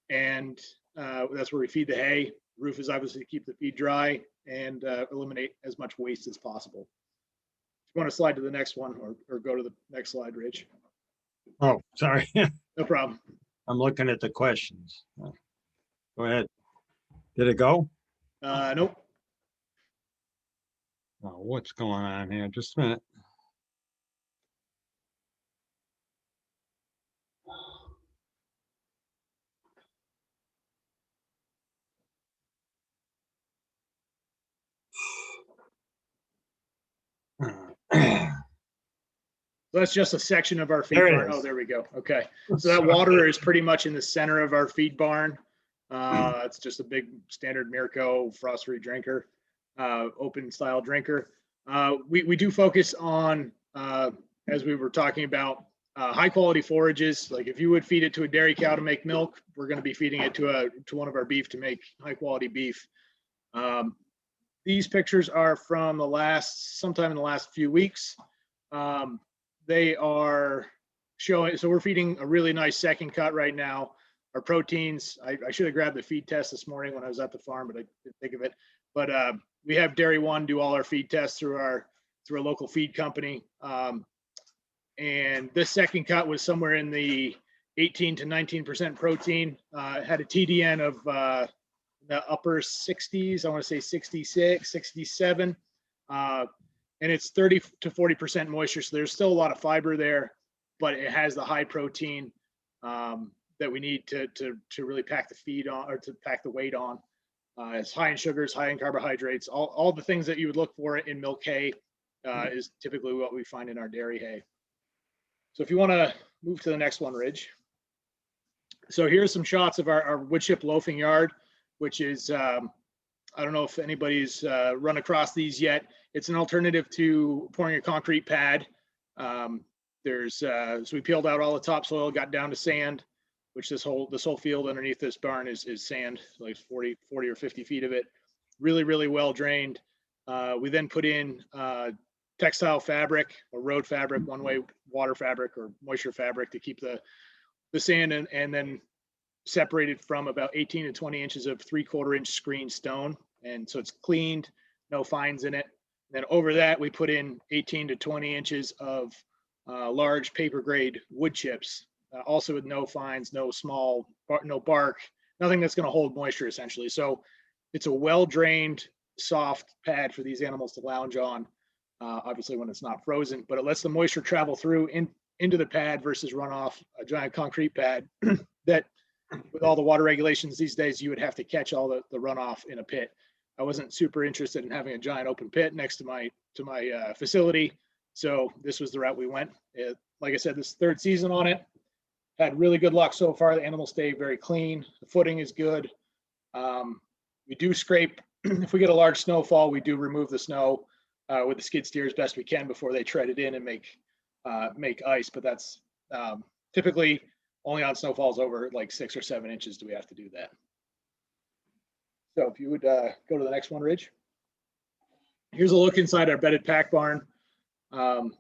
[SPEAKER 3] and that's where we feed the hay. Roof is obviously to keep the feed dry and eliminate as much waste as possible. If you want to slide to the next one, or go to the next slide, Rich.
[SPEAKER 2] Oh, sorry.
[SPEAKER 3] No problem.
[SPEAKER 2] I'm looking at the questions. Go ahead. Did it go?
[SPEAKER 3] Nope.
[SPEAKER 2] Oh, what's going on here? Just a minute.
[SPEAKER 3] So that's just a section of our feed
[SPEAKER 2] There it
[SPEAKER 3] barn.
[SPEAKER 2] is.
[SPEAKER 3] Oh, there we go. Okay. So that water is pretty much in the center of our feed barn. It's just a big standard Mirko frost-free drinker, open style drinker. We do focus on, as we were talking about, high quality forages. Like if you would feed it to a dairy cow to make milk, we're going to be feeding it to one of our beef to make high quality beef. These pictures are from sometime in the last few weeks. They are showing, so we're feeding a really nice second cut right now. Our proteins, I should have grabbed the feed test this morning when I was at the farm, but I didn't think of it. But we have Dairy One do all our feed tests through a local feed company. And this second cut was somewhere in the 18 to 19% protein. It had a TDN of the upper 60s, I want to say 66, 67. And it's 30 to 40% moisture. So there's still a lot of fiber there, but it has the high protein that we need to really pack the feed on, or to pack the weight on. It's high in sugars, high in carbohydrates, all the things that you would look for in milk hay is typically what we find in our dairy hay. So if you want to move to the next one, Ridge. So here's some shots of our wood chip loafing yard, which is, I don't know if anybody's run across these yet. It's an alternative to pouring a concrete pad. So we peeled out all the topsoil, got down to sand, which this whole field underneath this barn is sand, like 40 or 50 feet of it. Really, really well drained. We then put in textile fabric or road fabric, one-way water fabric or moisture fabric to keep the sand in, and then separated from about 18 to 20 inches of 3/4 inch screen stone. And so it's cleaned, no fines in it. And then over that, we put in 18 to 20 inches of large paper grade wood chips, also with no fines, no bark, nothing that's going to hold moisture essentially. So it's a well-drained, soft pad for these animals to lounge on, obviously when it's not frozen, but it lets the moisture travel through into the pad versus run off a giant concrete pad that, with all the water regulations these days, you would have to catch all the runoff in a pit. I wasn't super interested in having a giant open pit next to my facility, so this was the route we went. Like I said, this third season on it, had really good luck so far. The animals stay very clean. The footing is good. We do scrape if we get a large snowfall. We do remove the snow with the skid steer as best we can before they tread it in and make ice. But that's typically only on snowfalls over like 6 or 7 inches do we have to do that. So if you would go to the next one, Ridge. Here's a look inside our bedded pack barn. On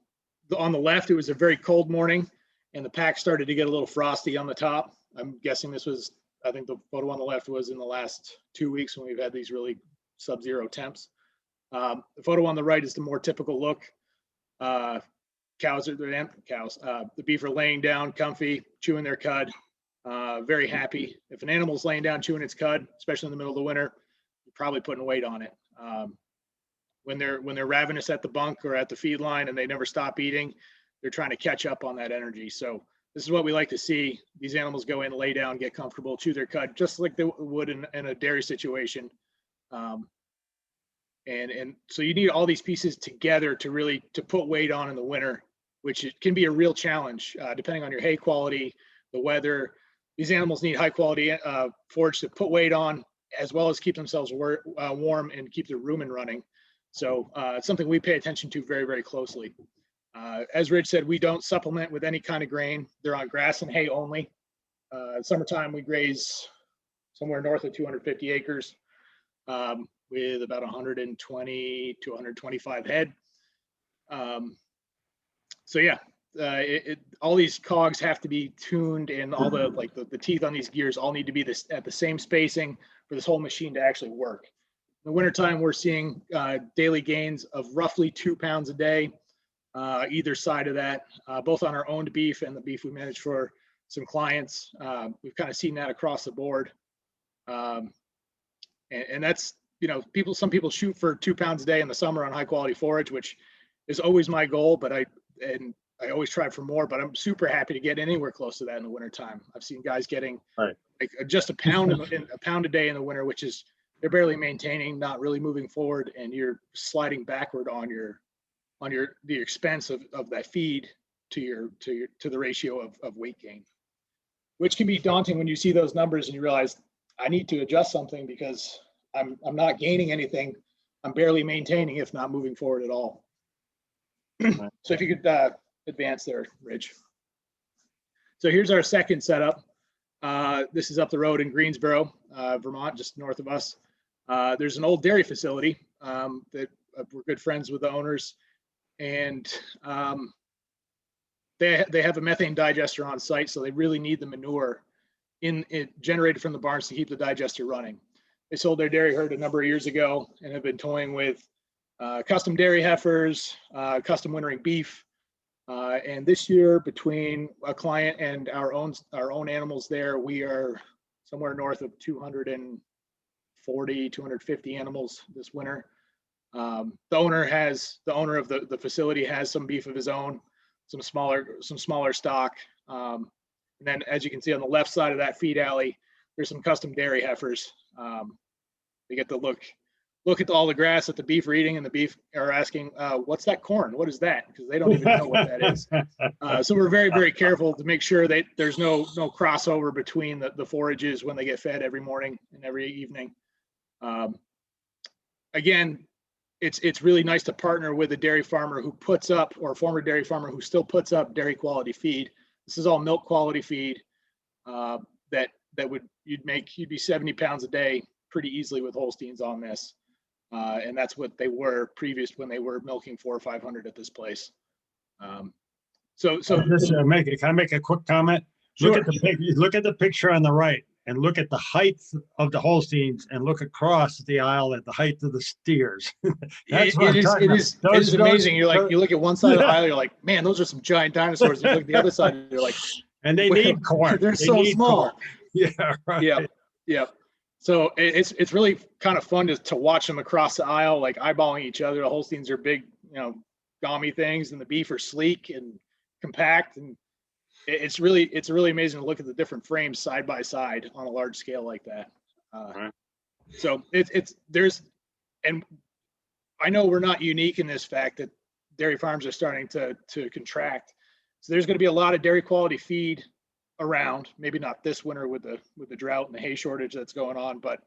[SPEAKER 3] the left, it was a very cold morning, and the pack started to get a little frosty on the top. I'm guessing this was, I think the photo on the left was in the last 2 weeks when we've had these really sub-zero temps. The photo on the right is the more typical look. The beef are laying down, comfy, chewing their cud, very happy. If an animal's laying down chewing its cud, especially in the middle of the winter, you're probably putting weight on it. When they're ravenous at the bunk or at the feed line and they never stop eating, they're trying to catch up on that energy. So this is what we like to see. These animals go in, lay down, get comfortable, chew their cud, just like they would in a dairy situation. And so you need all these pieces together to put weight on in the winter, which it can be a real challenge depending on your hay quality, the weather. These animals need high quality forage to put weight on, as well as keep themselves warm and keep their rumen running. So it's something we pay attention to very, very closely. As Rich said, we don't supplement with any kind of grain. They're on grass and hay only. Summertime, we graze somewhere north of 250 acres with about 120 to 125 head. So yeah, all these cogs have to be tuned, and all the teeth on these gears all need to be at the same spacing for this whole machine to actually work. In the wintertime, we're seeing daily gains of roughly 2 pounds a day, either side of that, both on our owned beef and the beef we manage for some clients. We've kind of seen that across the board. And that's, some people shoot for 2 pounds a day in the summer on high quality forage, which is always my goal, but I always try for more, but I'm super happy to get anywhere close to that in the wintertime. I've seen guys getting like just a pound a pound a day in the winter, which is, they're barely maintaining, not really moving forward, and you're sliding backward on the expense of that feed to the ratio of weight gain, which can be daunting when you see those numbers and you realize I need to adjust something because I'm not gaining anything. I'm barely maintaining, if not moving forward at all. So if you could advance there, Rich. So here's our second setup. This is up the road in Greensboro, Vermont, just north of us. There's an old dairy facility that we're good friends with the owners, and they have a methane digester on site, so they really need the manure generated from the barns to keep the digester running. They sold their dairy herd a number of years ago and have been toying with custom dairy heifers, custom wintering beef. And this year, between a client and our own animals there, we are somewhere north of 240, 250 animals this winter. The owner of the facility has some beef of his own, some smaller stock. And then as you can see on the left side of that feed alley, there's some custom dairy heifers. They get to look at all the grass that the beef are eating, and the beef are asking, what's that corn? What is that? Because they don't even know what that is. So we're very, very careful to make sure that there's no crossover between the forages when they get fed every morning and every evening. Again, it's really nice to partner with a dairy farmer who puts up, or a former dairy farmer who still puts up dairy quality feed. This is all milk quality feed that you'd be 70 pounds a day pretty easily with Holsteins on this. And that's what they were previous when they were milking 400 or 500 at this place. So
[SPEAKER 2] can I make a quick comment?
[SPEAKER 3] Sure.
[SPEAKER 2] Look at the picture on the right, and look at the height of the Holsteins, and look across the aisle at the height of the steers.
[SPEAKER 3] It is amazing. You look at one side of the aisle, you're like, man, those are some giant dinosaurs. You look at the other side, you're like,
[SPEAKER 2] and they need corn.
[SPEAKER 3] They're so small. Corn.
[SPEAKER 2] Yeah, right.
[SPEAKER 3] Yeah. So it's really kind of fun to watch them across the aisle, like eyeballing each other. The Holsteins are big, gaumy things, and the beef are sleek and compact, and it's really amazing to look at the different frames side by side on a large scale like that.
[SPEAKER 2] Right.
[SPEAKER 3] So and I know we're not unique in this fact that dairy farms are starting to contract. So there's going to be a lot of dairy quality feed around, maybe not this winter with the drought and the hay shortage that's going on, but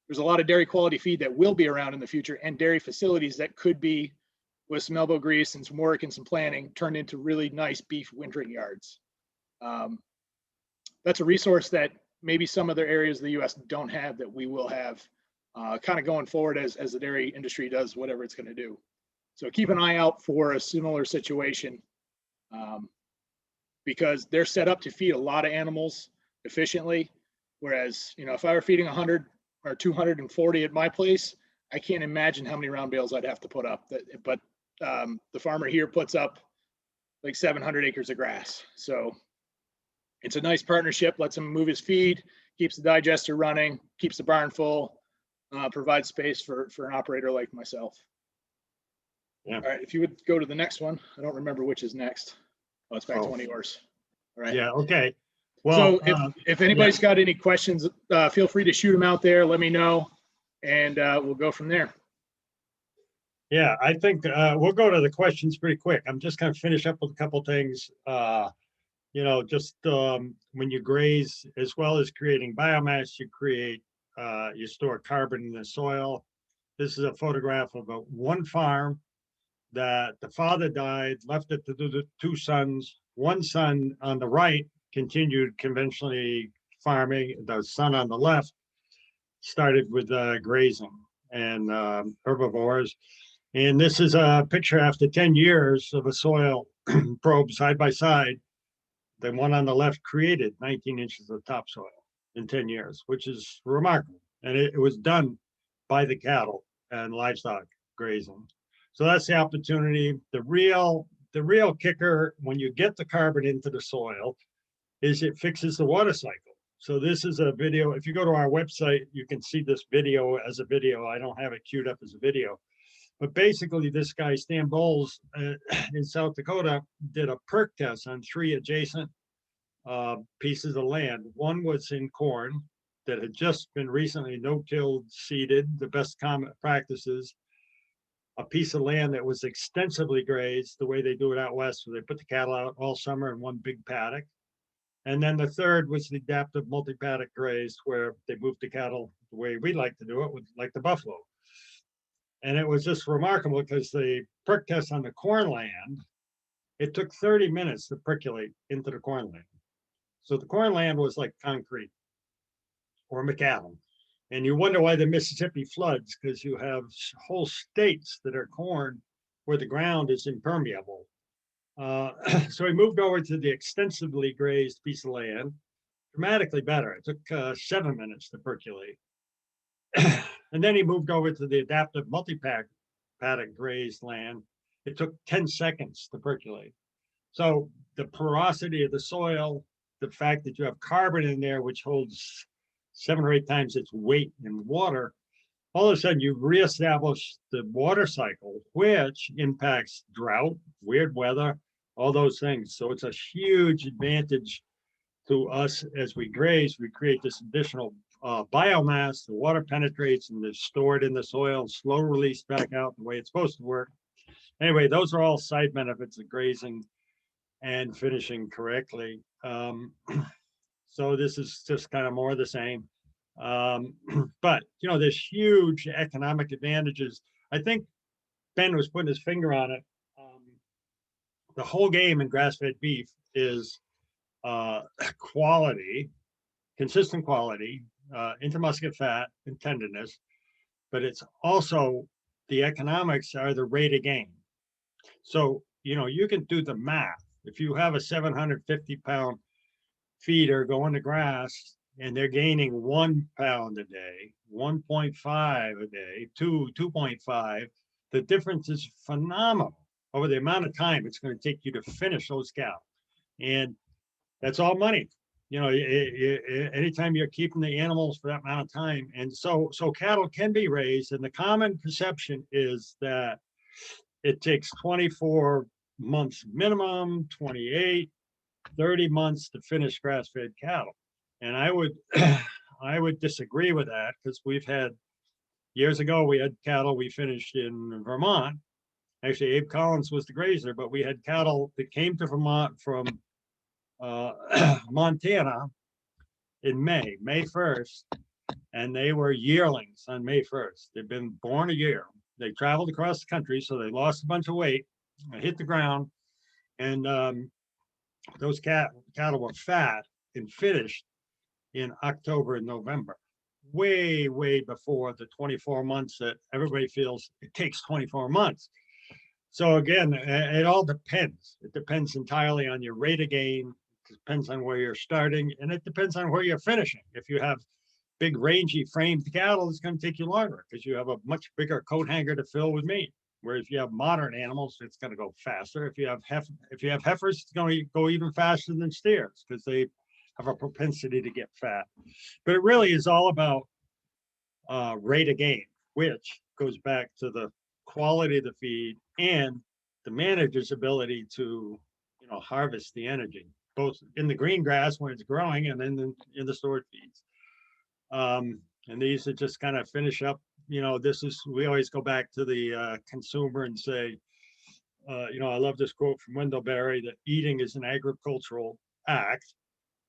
[SPEAKER 3] there's a lot of dairy quality feed that will be around in the future, and dairy facilities that could be, with some elbow grease and some work and some planning, turned into really nice beef wintering yards. That's a resource that maybe some other areas of the U.S. don't have, that we will have kind of going forward as the dairy industry does whatever it's going to do. So keep an eye out for a similar situation, because they're set up to feed a lot of animals efficiently. Whereas, if I were feeding 100 or 240 at my place, I can't imagine how many round bales I'd have to put up. But the farmer here puts up like 700 acres of grass. So it's a nice partnership, lets him move his feed, keeps the digester running, keeps the barn full, provides space for an operator like myself.
[SPEAKER 2] Yeah.
[SPEAKER 3] All right, if you would go to the next one. I don't remember which is next. Oh, it's back to 20 yours. All right.
[SPEAKER 2] Yeah, okay. Well,
[SPEAKER 3] so if anybody's got any questions, feel free to shoot them out there. Let me know, and we'll go from there.
[SPEAKER 2] Yeah, I think we'll go to the questions pretty quick. I'm just going to finish up with a couple things. When you graze, as well as creating biomass, you store carbon in the soil. This is a photograph of one farm that the father died, left it to the two sons. One son on the right continued conventionally farming. The son on the left started with grazing and herbivores. And this is a picture after 10 years of a soil probe side by side. The one on the left created 19 inches of topsoil in 10 years, which is remarkable. And it was done by the cattle and livestock grazing. So that's the opportunity. The real kicker when you get the carbon into the soil is it fixes the water cycle. So this is a video. If you go to our website, you can see this video as a video. I don't have it queued up as a video. But basically, this guy, Stan Bowles, in South Dakota, did a perk test on 3 adjacent pieces of land. One was in corn that had just been recently no-tilled, seeded, the best common practices. A piece of land that was extensively grazed, the way they do it out west, where they put the cattle out all summer in one big paddock. And then the third was the adaptive multi-paddock grazed, where they moved the cattle the way we like to do it, with like the buffalo. And it was just remarkable because the perk test on the corn land, it took 30 minutes to percolate into the corn land. So the corn land was like concrete or macadam. And you wonder why the Mississippi floods, because you have whole states that are corn where the ground is impermeable. So we moved over to the extensively grazed piece of land, dramatically better. It took 7 minutes to percolate. And then he moved over to the adaptive multi-paddock grazed land. It took 10 seconds to percolate. So the porosity of the soil, the fact that you have carbon in there, which holds 7 or 8 times its weight in water, all of a sudden you reestablish the water cycle, which impacts drought, weird weather, all those things. So it's a huge advantage to us as we graze, we create this additional biomass. The water penetrates and is stored in the soil, slow release back out the way it's supposed to work. Anyway, those are all side benefits of grazing and finishing correctly. So this is just kind of more of the same. But, you know, there's huge economic advantages. I think Ben was putting his finger on it. The whole game in grass-fed beef is quality, consistent quality, intermuscular fat and tenderness, but it's also the economics are the rate of gain. So, you know, you can do the math. If you have a 750-pound feeder going to grass and they're gaining 1 pound a day, 1.5 a day, 2.5, the difference is phenomenal over the amount of time it's going to take you to finish those cows. And that's all money. You know, anytime you're keeping the animals for that amount of time. And so cattle can be raised. And the common perception is that it takes 24 months minimum, 28, 30 months to finish grass-fed cattle. And I would I would disagree with that, because we've had, years ago, we had cattle we finished in Vermont. Actually, Abe Collins was the grazer, but we had cattle that came to Vermont from Montana in May 1st, and they were yearlings on May 1st. They've been born a year. They traveled across the country, so they lost a bunch of weight, hit the ground, and those cattle were fat and finished in October and November, way before the 24 months that everybody feels it takes 24 months. So again, it all depends. It depends entirely on your rate of gain. It depends on where you're starting, and it depends on where you're finishing. If you have big rangy framed cattle, it's going to take you longer because you have a much bigger coat hanger to fill with meat. Whereas if you have modern animals, it's going to go faster. If you have heifers, it's going to go even faster than steers because they have a propensity to get fat. But it really is all about rate of gain, which goes back to the quality of the feed and the manager's ability to, you know, harvest the energy, both in the green grass when it's growing and then in the stored feeds. And these are just kind of finish up, you know, we always go back to the consumer and say, you know, I love this quote from Wendell Berry that eating is an agricultural act.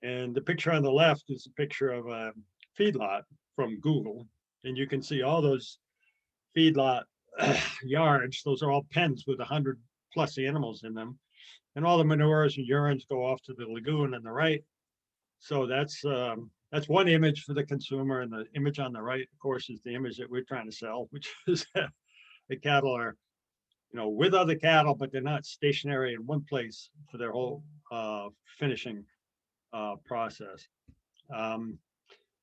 [SPEAKER 2] And the picture on the left is a picture of a feedlot from Google. And you can see all those feedlot yards. Those are all pens with 100+ animals in them. And all the manures and urines go off to the lagoon on the right. So that's one image for the consumer. And the image on the right, of course, is the image that we're trying to sell, which is that the cattle are, you know, with other cattle, but they're not stationary in one place for their whole finishing process.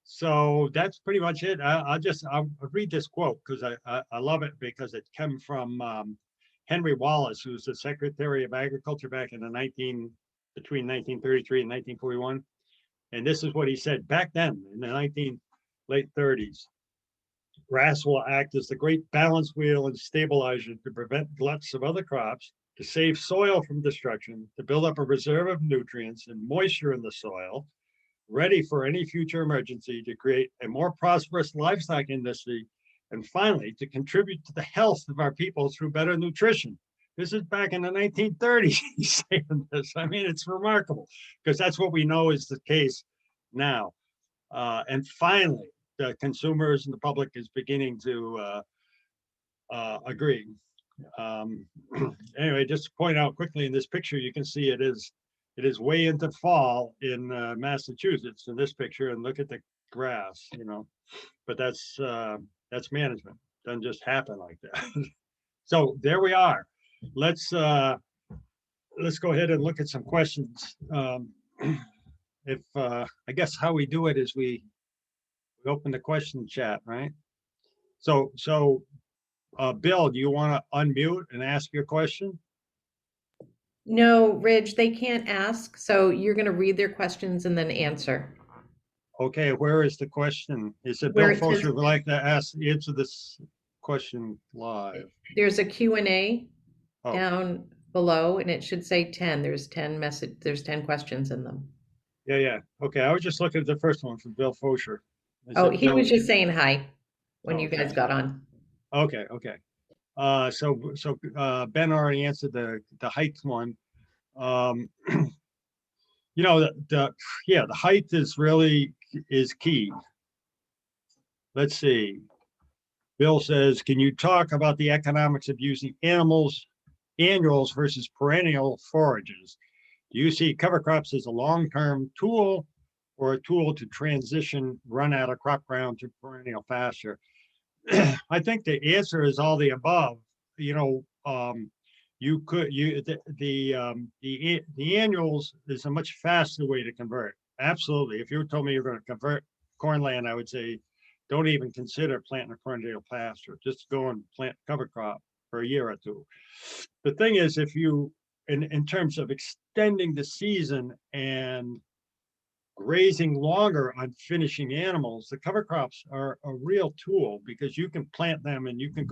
[SPEAKER 2] So that's pretty much it. I'll read this quote because I love it, because it came from Henry Wallace, who was the Secretary of Agriculture back in between 1933 and 1941. And this is what he said back then in the late 30s. Grass will act as the great balance wheel and stabilizer to prevent gluts of other crops, to save soil from destruction, to build up a reserve of nutrients and moisture in the soil, ready for any future emergency, to create a more prosperous livestock industry, and finally, to contribute to the health of our people through better nutrition. This is back in the 1930s, he's saying this. I mean, it's remarkable, because that's what we know is the case now. And finally, the consumers and the public is beginning to agree. Anyway, just to point out quickly, in this picture, you can see it is way into fall in Massachusetts in this picture, and look at the grass, you know. But that's management. It doesn't just happen like that. So there we are. Let's go ahead and look at some questions. I guess how we do it is we open the question chat, right? So Bill, do you want to unmute and ask your question?
[SPEAKER 1] No, Ridge, they can't ask, so you're going to read their questions and then answer.
[SPEAKER 2] Okay, where is the question? Is it
[SPEAKER 1] Where
[SPEAKER 2] Bill
[SPEAKER 1] it
[SPEAKER 2] Foster
[SPEAKER 1] says-
[SPEAKER 2] would like to answer this question live?
[SPEAKER 1] There's a Q&A
[SPEAKER 2] Oh,
[SPEAKER 1] down below, and it should say 10. There's 10 questions in them.
[SPEAKER 2] Yeah. Okay, I was just looking at the first one from Bill Fosher. Is
[SPEAKER 1] Oh,
[SPEAKER 2] it
[SPEAKER 1] he
[SPEAKER 2] Bill?
[SPEAKER 1] was just saying hi when
[SPEAKER 2] Oh,
[SPEAKER 1] you
[SPEAKER 2] okay.
[SPEAKER 1] guys got on.
[SPEAKER 2] Okay. So Ben already answered the height one. Um, the height is key. Let's see. Bill says, can you talk about the economics of using annuals versus perennial forages? Do you see cover crops as a long-term tool or a tool to transition run out of crop ground to perennial pasture? I think the answer is all the above. You know, you could you the annuals is a much faster way to convert. Absolutely. If you told me you're going to convert corn land, I would say don't even consider planting a perennial pasture. Just go and plant cover crop for a year or two. The thing is, if you in terms of extending the season and grazing longer on finishing animals, the cover crops are a real tool because you can plant them and you can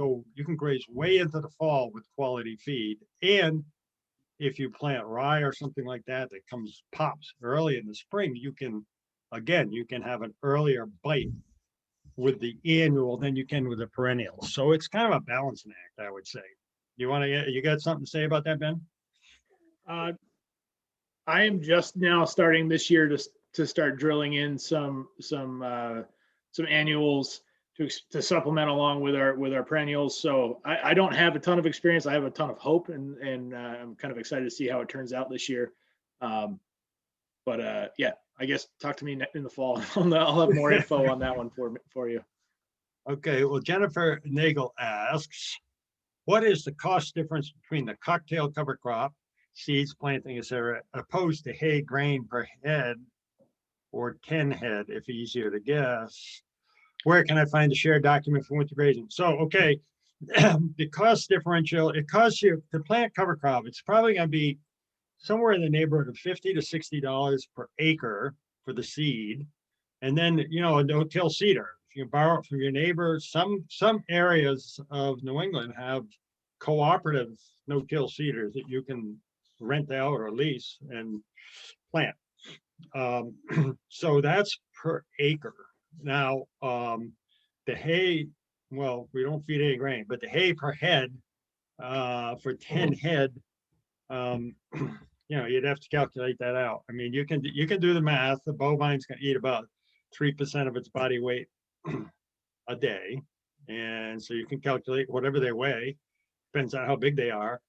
[SPEAKER 2] graze way into the fall with quality feed. And if you plant rye or something like that that pops early in the spring, you can have an earlier bite with the annual than you can with the perennial. So it's kind of a balancing act, I would say. You got something to say about that, Ben?
[SPEAKER 3] Uh, I am just now starting this year to start drilling in some annuals to supplement along with our perennials. So I don't have a ton of experience. I have a ton of hope, and I'm kind of excited to see how it turns out this year. Yeah, I guess talk to me in the fall. I'll have more info on that one for you.
[SPEAKER 2] Okay, well, Jennifer Nagel asks, what is the cost difference between the cocktail cover crop, seeds, planting, etc., opposed to hay grain per head or 10 head, if easier to guess? Where can I find the shared document for winter grazing? So, okay, the cost differential, it costs you to plant cover crop. It's probably going to be somewhere in the neighborhood of $50 to $60 per acre for the seed. And then, a no-till seeder. If you borrow it from your neighbor, some areas of New England have cooperative no-till seeders that you can rent out or lease and plant. So that's per acre. Now, the hay, well, we don't feed hay grain, but the hay per head for 10 head, you'd have to calculate that out. I mean, you can do the math. The bovine's going to eat about 3% of its body weight a day. And so you can calculate whatever they weigh, depends on how big they are.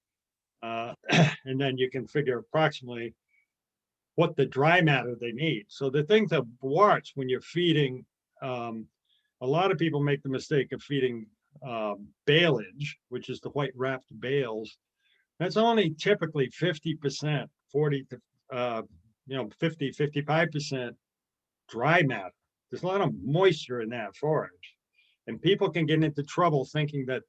[SPEAKER 2] And then you can figure approximately what the dry matter they need. So the thing to watch when you're feeding, a lot of people make the mistake of feeding baleage, which is the white wrapped bales. That's only typically 50%, 40 to 50, 55% dry matter. There's a lot of moisture in that forage. And people can get into trouble thinking that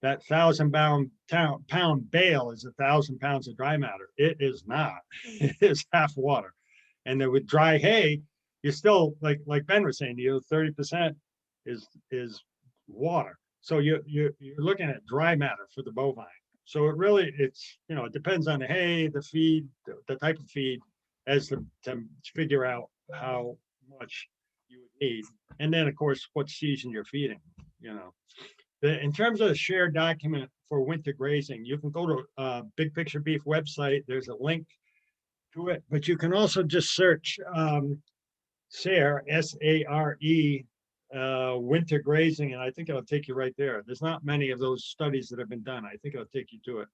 [SPEAKER 2] 1,000-pound bale is 1,000 pounds of dry matter. It is not. It is half water. And then with dry hay, you still, like Ben was saying, 30% is water. So you're looking at dry matter for the bovine. So it depends on the hay, the feed, the type of feed, as to figure out how much you would need. And then, of course, what season you're feeding, In terms of the shared document for winter grazing, you can go to Big Picture Beef website. There's a link to it, but you can also just search SARE, SARE, winter grazing, and I think it'll take you right there. There's not many of those studies that have been done. I think it'll take you to it.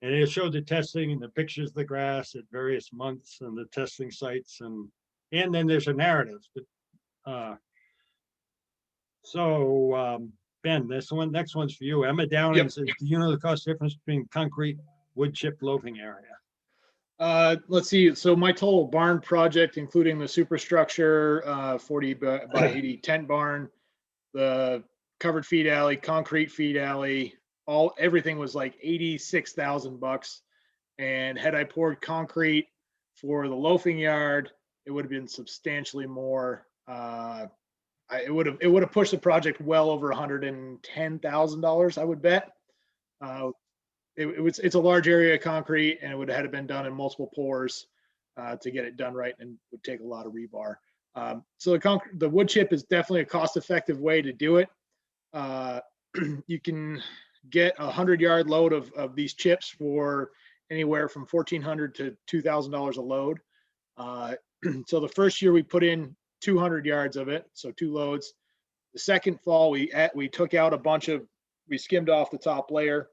[SPEAKER 2] And it'll show the testing and the pictures of the grass at various months and the testing sites. And then there's a narrative. Ben, next one's for you. Emma Downing says, do you know the cost difference between concrete wood chip loafing area?
[SPEAKER 3] Let's see. So my total barn project, including the superstructure, 40 by 80 tent barn, the covered feed alley, concrete feed alley, everything was like $86,000. And had I poured concrete for the loafing yard, it would have been substantially more. It would have pushed the project well over $110,000, I would bet. It's a large area of concrete, and it would have had been done in multiple pours. to get it done right, and would take a lot of rebar. So the wood chip is definitely a cost-effective way to do it. You can get a 100-yard load of these chips for anywhere from $1,400 to $2,000 a load. So the first year we put in 200 yards of it, so 2 loads. The second fall we took out a bunch of, we skimmed off the top layer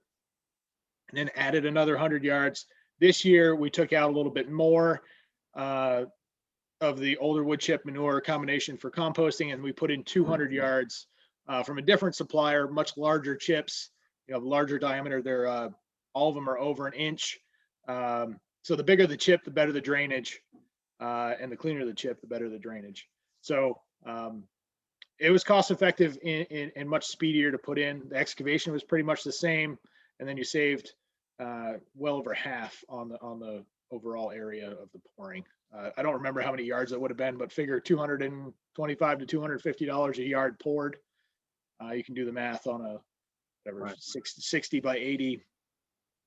[SPEAKER 3] and then added another 100 yards. This year we took out a little bit more of the older wood chip manure combination for composting, and we put in 200 yards from a different supplier, much larger chips, larger diameter. They're all of them are over an inch. So the bigger the chip, the better the drainage, and the cleaner the chip, the better the drainage. So it was cost effective and much speedier to put in. The excavation was pretty much the same, and then you saved well over half on the overall area of the pouring. I don't remember how many yards it would have been, but figure $225 to $250 a yard poured. You can do the math on a whatever, right, 60 by 80.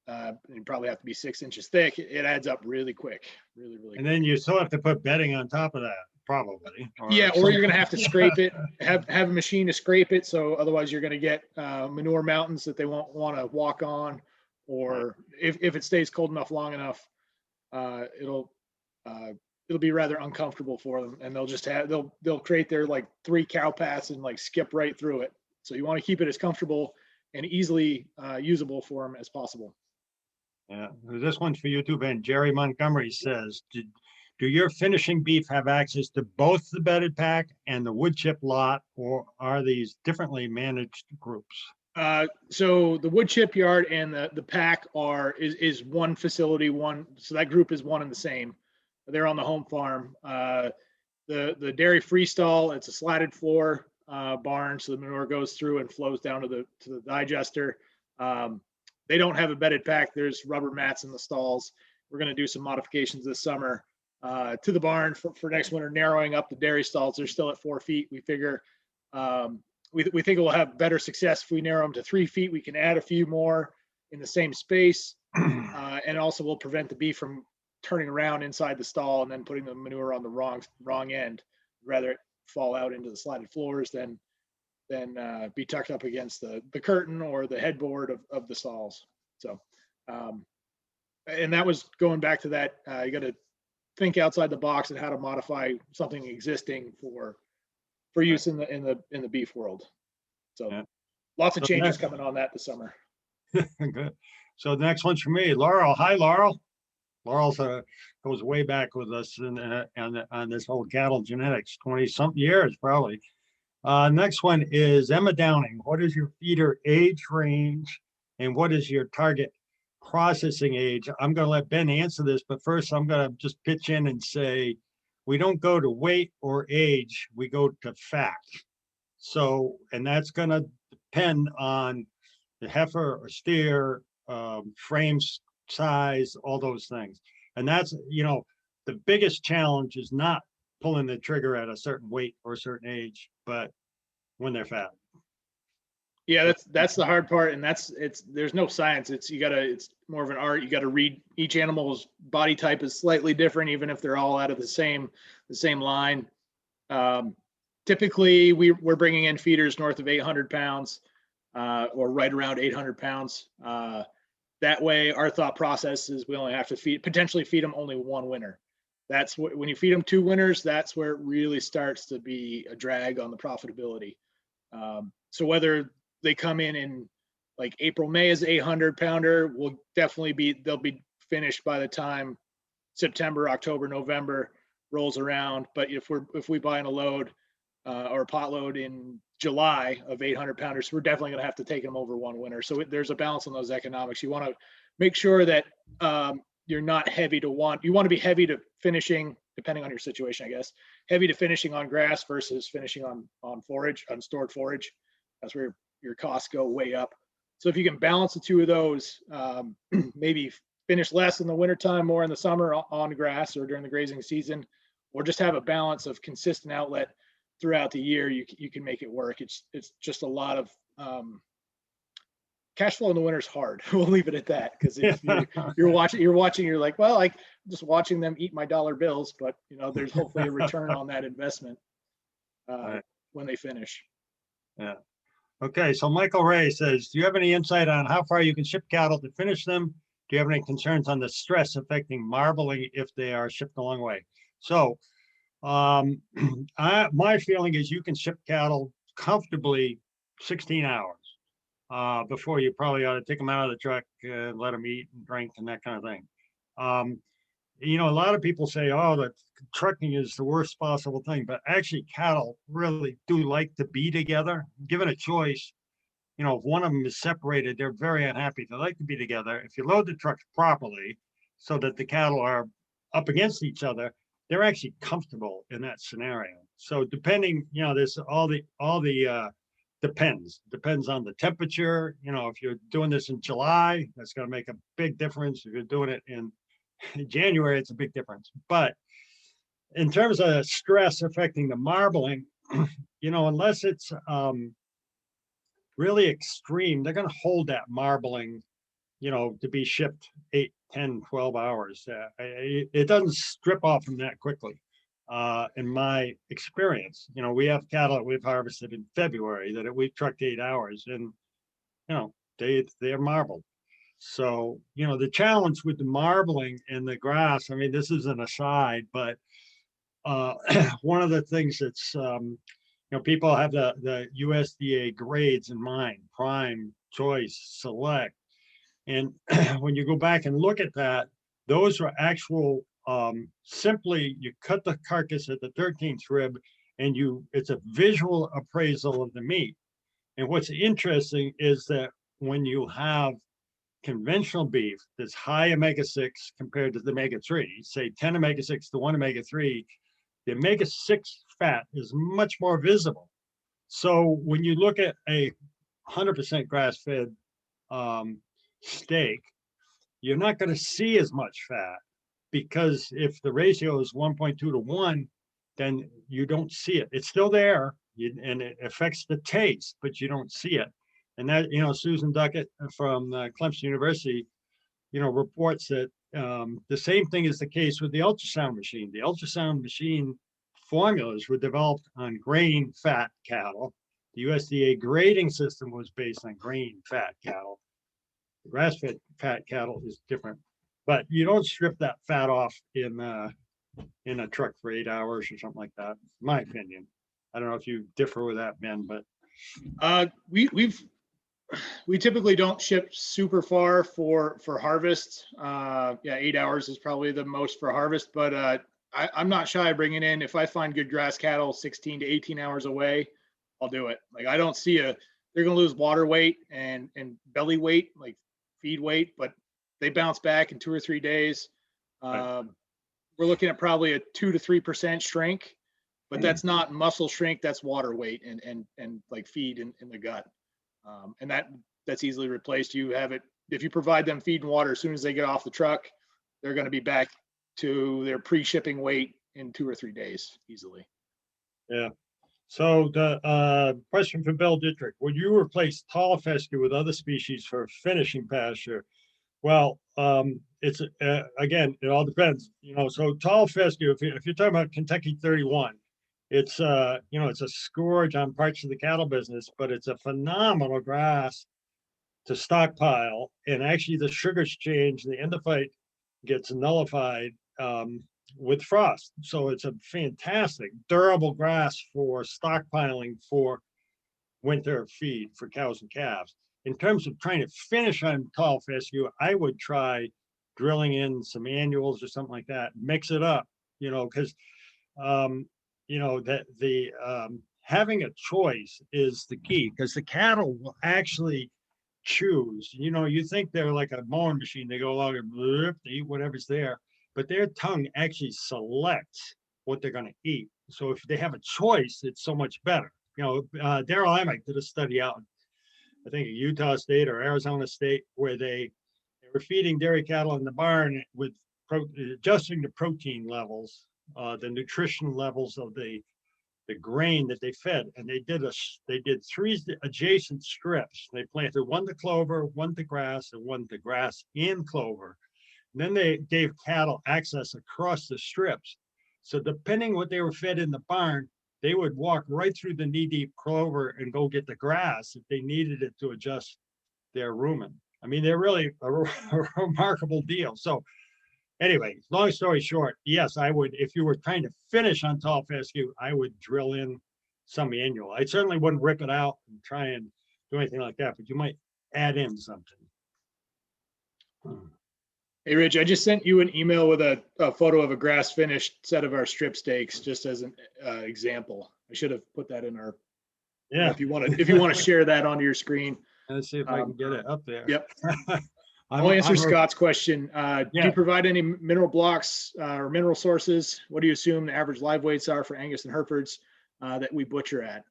[SPEAKER 3] You probably have to be 6 inches thick. It adds up really quick, really
[SPEAKER 2] and
[SPEAKER 3] quick.
[SPEAKER 2] then you still have to put bedding on top of that, probably.
[SPEAKER 3] Or you're going to have to scrape it, have a machine to scrape it. So otherwise you're going to get manure mountains that they won't want to walk on, or if it stays cold enough long enough, it'll be rather uncomfortable for them, and they'll create their like 3 cow paths and like skip right through it. So you want to keep it as comfortable and easily usable for them as possible.
[SPEAKER 2] Yeah, this one's for you too, Ben. Jerry Montgomery says, do your finishing beef have access to both the bedded pack and the wood chip lot, or are these differently managed groups?
[SPEAKER 3] So the wood chip yard and the pack is one facility, so that group is one and the same. They're on the home farm. The dairy freestall, it's a slatted floor barn, so the manure goes through and flows down to the digester. They don't have a bedded pack. There's rubber mats in the stalls. We're going to do some modifications this summer to the barn for next winter, narrowing up the dairy stalls. They're still at 4 feet. We figure we think we'll have better success if we narrow them to 3 feet. We can add a few more in the same space, and also will prevent the beef from turning around inside the stall and then putting the manure on the wrong end. Rather it fall out into the slatted floors than be tucked up against the curtain or the headboard of the stalls. So, and that was going back to that. You got to think outside the box and how to modify something existing for use in the beef world. So, yeah. Lots of changes coming on that this summer.
[SPEAKER 2] Good. So the next one's for me, Laurel. Hi, Laurel. Laurel goes way back with us on this whole cattle genetics, 20-something years probably. Next one is Emma Downing. What is your feeder age range, and what is your target processing age? I'm going to let Ben answer this, but first I'm going to just pitch in and say we don't go to weight or age, we go to fat. So, and that's going to depend on the heifer or steer, frames size, all those things. And that's, the biggest challenge is not pulling the trigger at a certain weight or a certain age, but when they're fat.
[SPEAKER 3] Yeah, that's the hard part, and there's no science. It's more of an art. You got to read each animal's body type is slightly different, even if they're all out of the same line. Typically, we're bringing in feeders north of 800 pounds, or right around 800 pounds. That way, our thought process is we only have to potentially feed them only one winter. That's when you feed them 2 winters, that's where it really starts to be a drag on the profitability. So whether they come in like April, May as 800 pounder, they'll be finished by the time September, October, November rolls around. But if we buy in a load or a pot load in July of 800 pounders, we're definitely going to have to take them over one winter. So there's a balance on those economics. You want to make sure that you're not you want to be heavy to finishing, depending on your situation, I guess, heavy to finishing on grass versus finishing on forage, on stored forage. That's where your costs go way up. So if you can balance the 2 of those, maybe finish less in the wintertime, more in the summer on grass or during the grazing season, or just have a balance of consistent outlet throughout the year, you can make it work. It's just a lot of cash flow in the winter is hard. We'll leave it at that, because if you're watching, you're like, well, I'm just watching them eat my dollar bills, but there's hopefully a return on that investment
[SPEAKER 2] Right.
[SPEAKER 3] when they finish.
[SPEAKER 2] Yeah. Okay, so Michael Ray says, do you have any insight on how far you can ship cattle to finish them? Do you have any concerns on the stress affecting marbling if they are shipped a long way? So my feeling is you can ship cattle comfortably 16 hours before you probably ought to take them out of the truck, let them eat and drink and that kind of thing. A lot of people say, oh, that trucking is the worst possible thing, but actually cattle really do like to be together. Given a choice, if one of them is separated, they're very unhappy. They like to be together. If you load the trucks properly so that the cattle are up against each other, they're actually comfortable in that scenario. So depending, there's all the depends on the temperature. If you're doing this in July, that's going to make a big difference. If you're doing it in January, it's a big difference. But in terms of stress affecting the marbling, unless it's really extreme, they're going to hold that marbling, to be shipped 8, 10, 12 hours. It doesn't strip off them that quickly. In my experience, we have cattle that we've harvested in February that we've trucked 8 hours, and they're marbled. So the challenge with the marbling and the grass, I mean, this is an aside, but one of the things that's people have the USDA grades in mind: prime, choice, select. And when you go back and look at that, those are actual, simply you cut the carcass at the 13th rib and it's a visual appraisal of the meat. And what's interesting is that when you have conventional beef that's high omega-6 compared to the omega-3, say 10 omega-6 to 1 omega-3, the omega-6 fat is much more visible. So when you look at a 100% grass-fed steak, you're not going to see as much fat, because if the ratio is 1.2 to 1, then you don't see it. It's still there, and it affects the taste, but you don't see it. And that, Susan Duckett from Clemson University, reports that the same thing is the case with the ultrasound machine. The ultrasound machine formulas were developed on grain fat cattle. The USDA grading system was based on grain fat cattle. The grass-fed fat cattle is different, but you don't strip that fat off in a truck for 8 hours or something like that. In my opinion, I don't know if you differ with that, Ben, but
[SPEAKER 3] we typically don't ship super far for harvest. 8 hours is probably the most for harvest, but I'm not shy of bringing in, if I find good grass cattle 16 to 18 hours away, I'll do it. Like, I don't see they're going to lose water weight and belly weight, like feed weight, but they bounce back in 2 or 3 days.
[SPEAKER 2] Right.
[SPEAKER 3] We're looking at probably a 2 to 3% shrink, but that's not muscle shrink. That's water weight and like feed in the gut. And that's easily replaced. You have it, if you provide them feed and water as soon as they get off the truck, they're going to be back to their pre-shipping weight in 2 or 3 days easily.
[SPEAKER 2] Yeah. So the question from Bill Dietrich: would you replace tall fescue with other species for finishing pasture? Well, it's again, it all depends. So tall fescue, if you're talking about Kentucky 31, it's it's a scourge on parts of the cattle business, but it's a phenomenal grass to stockpile. And actually, the sugars change, and the endophyte gets nullified with frost. So it's a fantastic, durable grass for stockpiling for winter feed for cows and calves. In terms of trying to finish on tall fescue, I would try drilling in some annuals or something like that, mix it up, because that having a choice is the key, because the cattle will actually choose. You think they're like a mowing machine. They go along and blurp, they eat whatever's there, but their tongue actually selects what they're going to eat. So if they have a choice, it's so much better. Daryl Amick did a study out, I think, at Utah State or Arizona State, where they were feeding dairy cattle in the barn with adjusting the protein levels, the nutrition levels of the the grain that they fed, and they did 3 adjacent strips. They planted 1 to clover, 1 to grass, and 1 to grass and clover. And then they gave cattle access across the strips. So depending what they were fed in the barn, they would walk right through the knee-deep clover and go get the grass if they needed it to adjust their rumen. I mean, they're really a remarkable deal. So anyway, long story short, yes, I would, if you were trying to finish on tall fescue, I would drill in some annual. I certainly wouldn't rip it out and try and do anything like that, but you might add in something.
[SPEAKER 3] Hey, Rich, I just sent you an email with a photo of a grass finished set of our strip steaks, just as an example. I should have put that in our,
[SPEAKER 2] Yeah,
[SPEAKER 3] if you want to share that onto your screen.
[SPEAKER 2] let's see if I can get it up there.
[SPEAKER 3] Yep. I'll answer Scott's question. Do
[SPEAKER 2] Yeah.
[SPEAKER 3] you provide any mineral blocks or mineral sources? What do you assume the average live weights are for Angus and Herefords that we butcher at?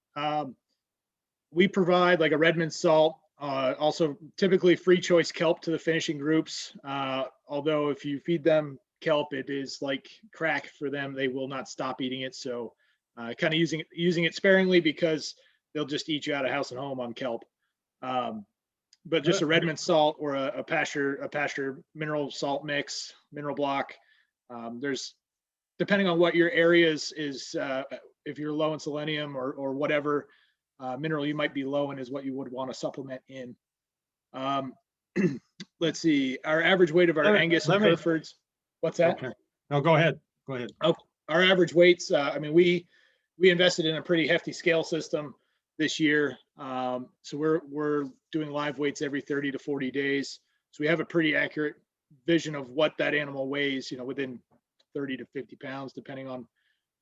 [SPEAKER 3] We provide like a Redmond salt, also typically free choice kelp to the finishing groups. Although if you feed them kelp, it is like crack for them. They will not stop eating it. So kind of using it sparingly, because they'll just eat you out of house and home on kelp. But just a Redmond salt or a pasture mineral salt mix, mineral block. There's, depending on what your area is, if you're low in selenium or whatever mineral you might be low in, is what you would want to supplement in. Let's see, our average weight of our Angus and Herefords. What's that?
[SPEAKER 2] Okay. No, go ahead. Go ahead.
[SPEAKER 3] Oh, our average weights. I mean, we invested in a pretty hefty scale system this year. So we're doing live weights every 30 to 40 days. So we have a pretty accurate vision of what that animal weighs, within 30 to 50 pounds, depending on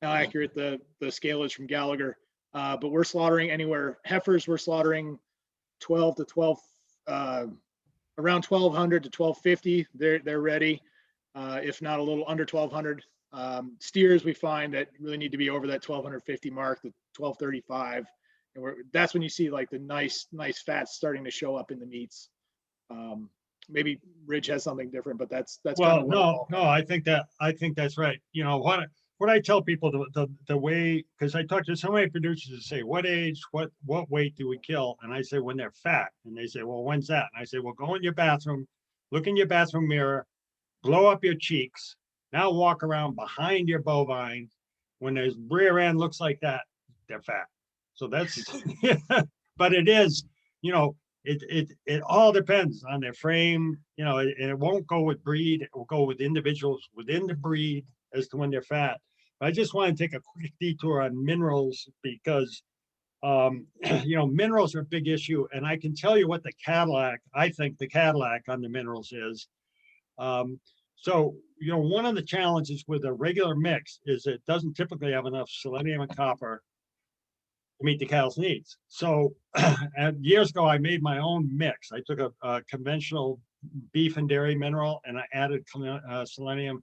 [SPEAKER 3] how accurate the scale is from Gallagher. But we're slaughtering anywhere. Heifers, we're slaughtering 12 to 12, around 1200 to 1250. They're ready. If not a little under 1200. Steers, we find that really need to be over that 1250 mark, the 1235. And that's when you see like the nice fats starting to show up in the meats. Maybe Ridge has something different, but that's
[SPEAKER 2] well, no, I think that's right. What I tell people, the way, because I talk to so many producers that say, what age, what weight do we kill? And I say, when they're fat. And they say, well, when's that? And I say, well, go in your bathroom, look in your bathroom mirror, blow up your cheeks. Now walk around behind your bovine. When their rear end looks like that, they're fat. So that's, but it is, it all depends on their frame, and it won't go with breed. It will go with individuals within the breed as to when they're fat. But I just want to take a quick detour on minerals because, minerals are a big issue. And I can tell you what I think the Cadillac on the minerals is. So, one of the challenges with a regular mix is it doesn't typically have enough selenium and copper to meet the cattle's needs. So years ago, I made my own mix. I took a conventional beef and dairy mineral and I added selenium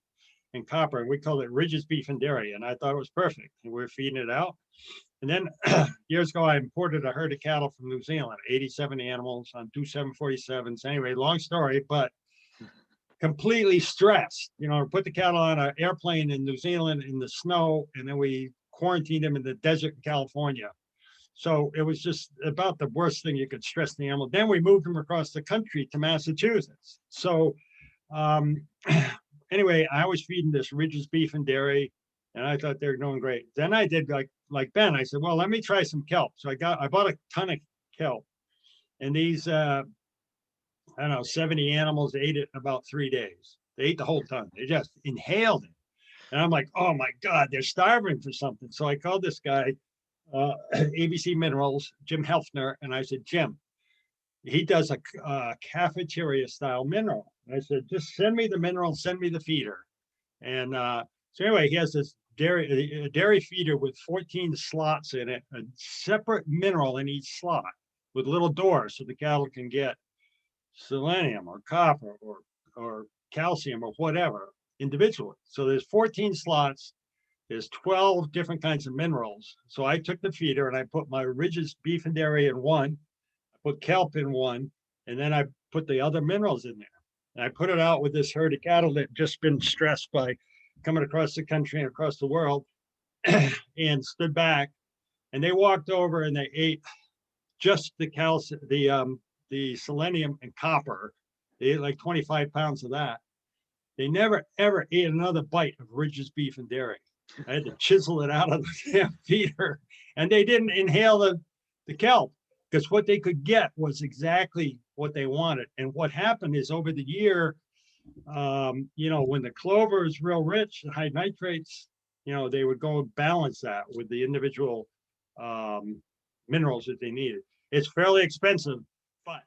[SPEAKER 2] and copper, and we called it Ridge's Beef and Dairy, and I thought it was perfect. And we were feeding it out. And then years ago, I imported a herd of cattle from New Zealand, 87 animals on 2 747s. Anyway, long story, but completely stressed. Put the cattle on an airplane in New Zealand in the snow, and then we quarantined them in the desert in California. So it was just about the worst thing you could stress the animal. Then we moved them across the country to Massachusetts. So anyway, I was feeding this Ridge's Beef and Dairy, and I thought they were doing great. Then I did like Ben. I said, well, let me try some kelp. So I bought a ton of kelp, and these 70 animals ate it in about 3 days. They ate the whole ton. They just inhaled it, and I'm like, oh my God, they're starving for something. So I called this guy, ABC Minerals, Jim Helfner, and I said, Jim, he does a cafeteria style mineral. And I said, just send me the mineral, send me the feeder. And so anyway, he has this dairy feeder with 14 slots in it, a separate mineral in each slot with little doors so the cattle can get selenium or copper or calcium or whatever individually. So there's 14 slots. There's 12 different kinds of minerals. So I took the feeder and I put my Ridge's Beef and Dairy in one, I put kelp in one, and then I put the other minerals in there. And I put it out with this herd of cattle that just been stressed by coming across the country and across the world and stood back. and they walked over and they ate just the calcium, the selenium and copper. They ate like 25 pounds of that. They never ever ate another bite of Ridge's beef and dairy. I had to chisel it out of the damn feeder, and they didn't inhale the kelp because what they could get was exactly what they wanted. And what happened is over the year, when the clover is real rich, the high nitrates, they would go and balance that with the individual minerals that they needed. It's fairly expensive, but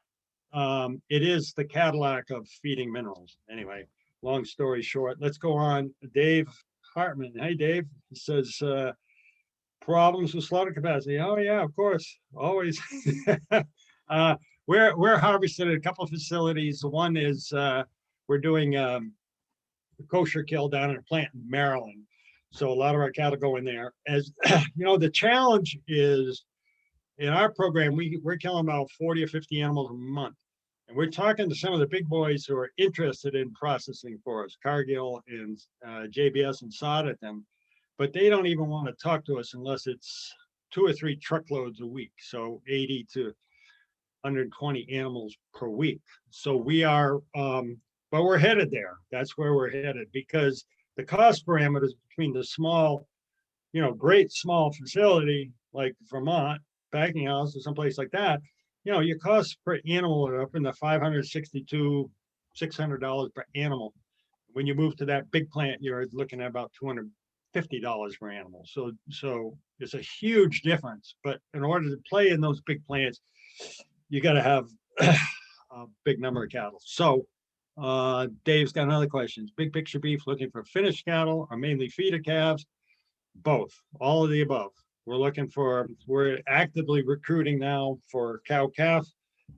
[SPEAKER 2] it is the Cadillac of feeding minerals. Anyway, long story short, let's go on. Dave Hartman. Hey, Dave. He says, problems with slaughter capacity. Oh, yeah, of course. Always. We're harvesting at a couple of facilities. One is we're doing a kosher kill down in a plant in Maryland. So a lot of our cattle go in there. As the challenge is in our program, we're killing about 40 or 50 animals a month. And we're talking to some of the big boys who are interested in processing for us, Cargill and JBS and Sodden, but they don't even want to talk to us unless it's 2 or 3 truckloads a week. So 80 to 120 animals per week. So we are, but we're headed there. That's where we're headed because the cost parameters between the small, great small facility like Vermont, packing house or someplace like that, your costs per animal are up in the $562, $600 per animal. When you move to that big plant, you're looking at about $250 per animal. So it's a huge difference. But in order to play in those big plants, you got to have a big number of cattle. So Dave's got another question. Big picture beef looking for finished cattle or mainly feeder calves? Both, all of the above. We're actively recruiting now for cow-calf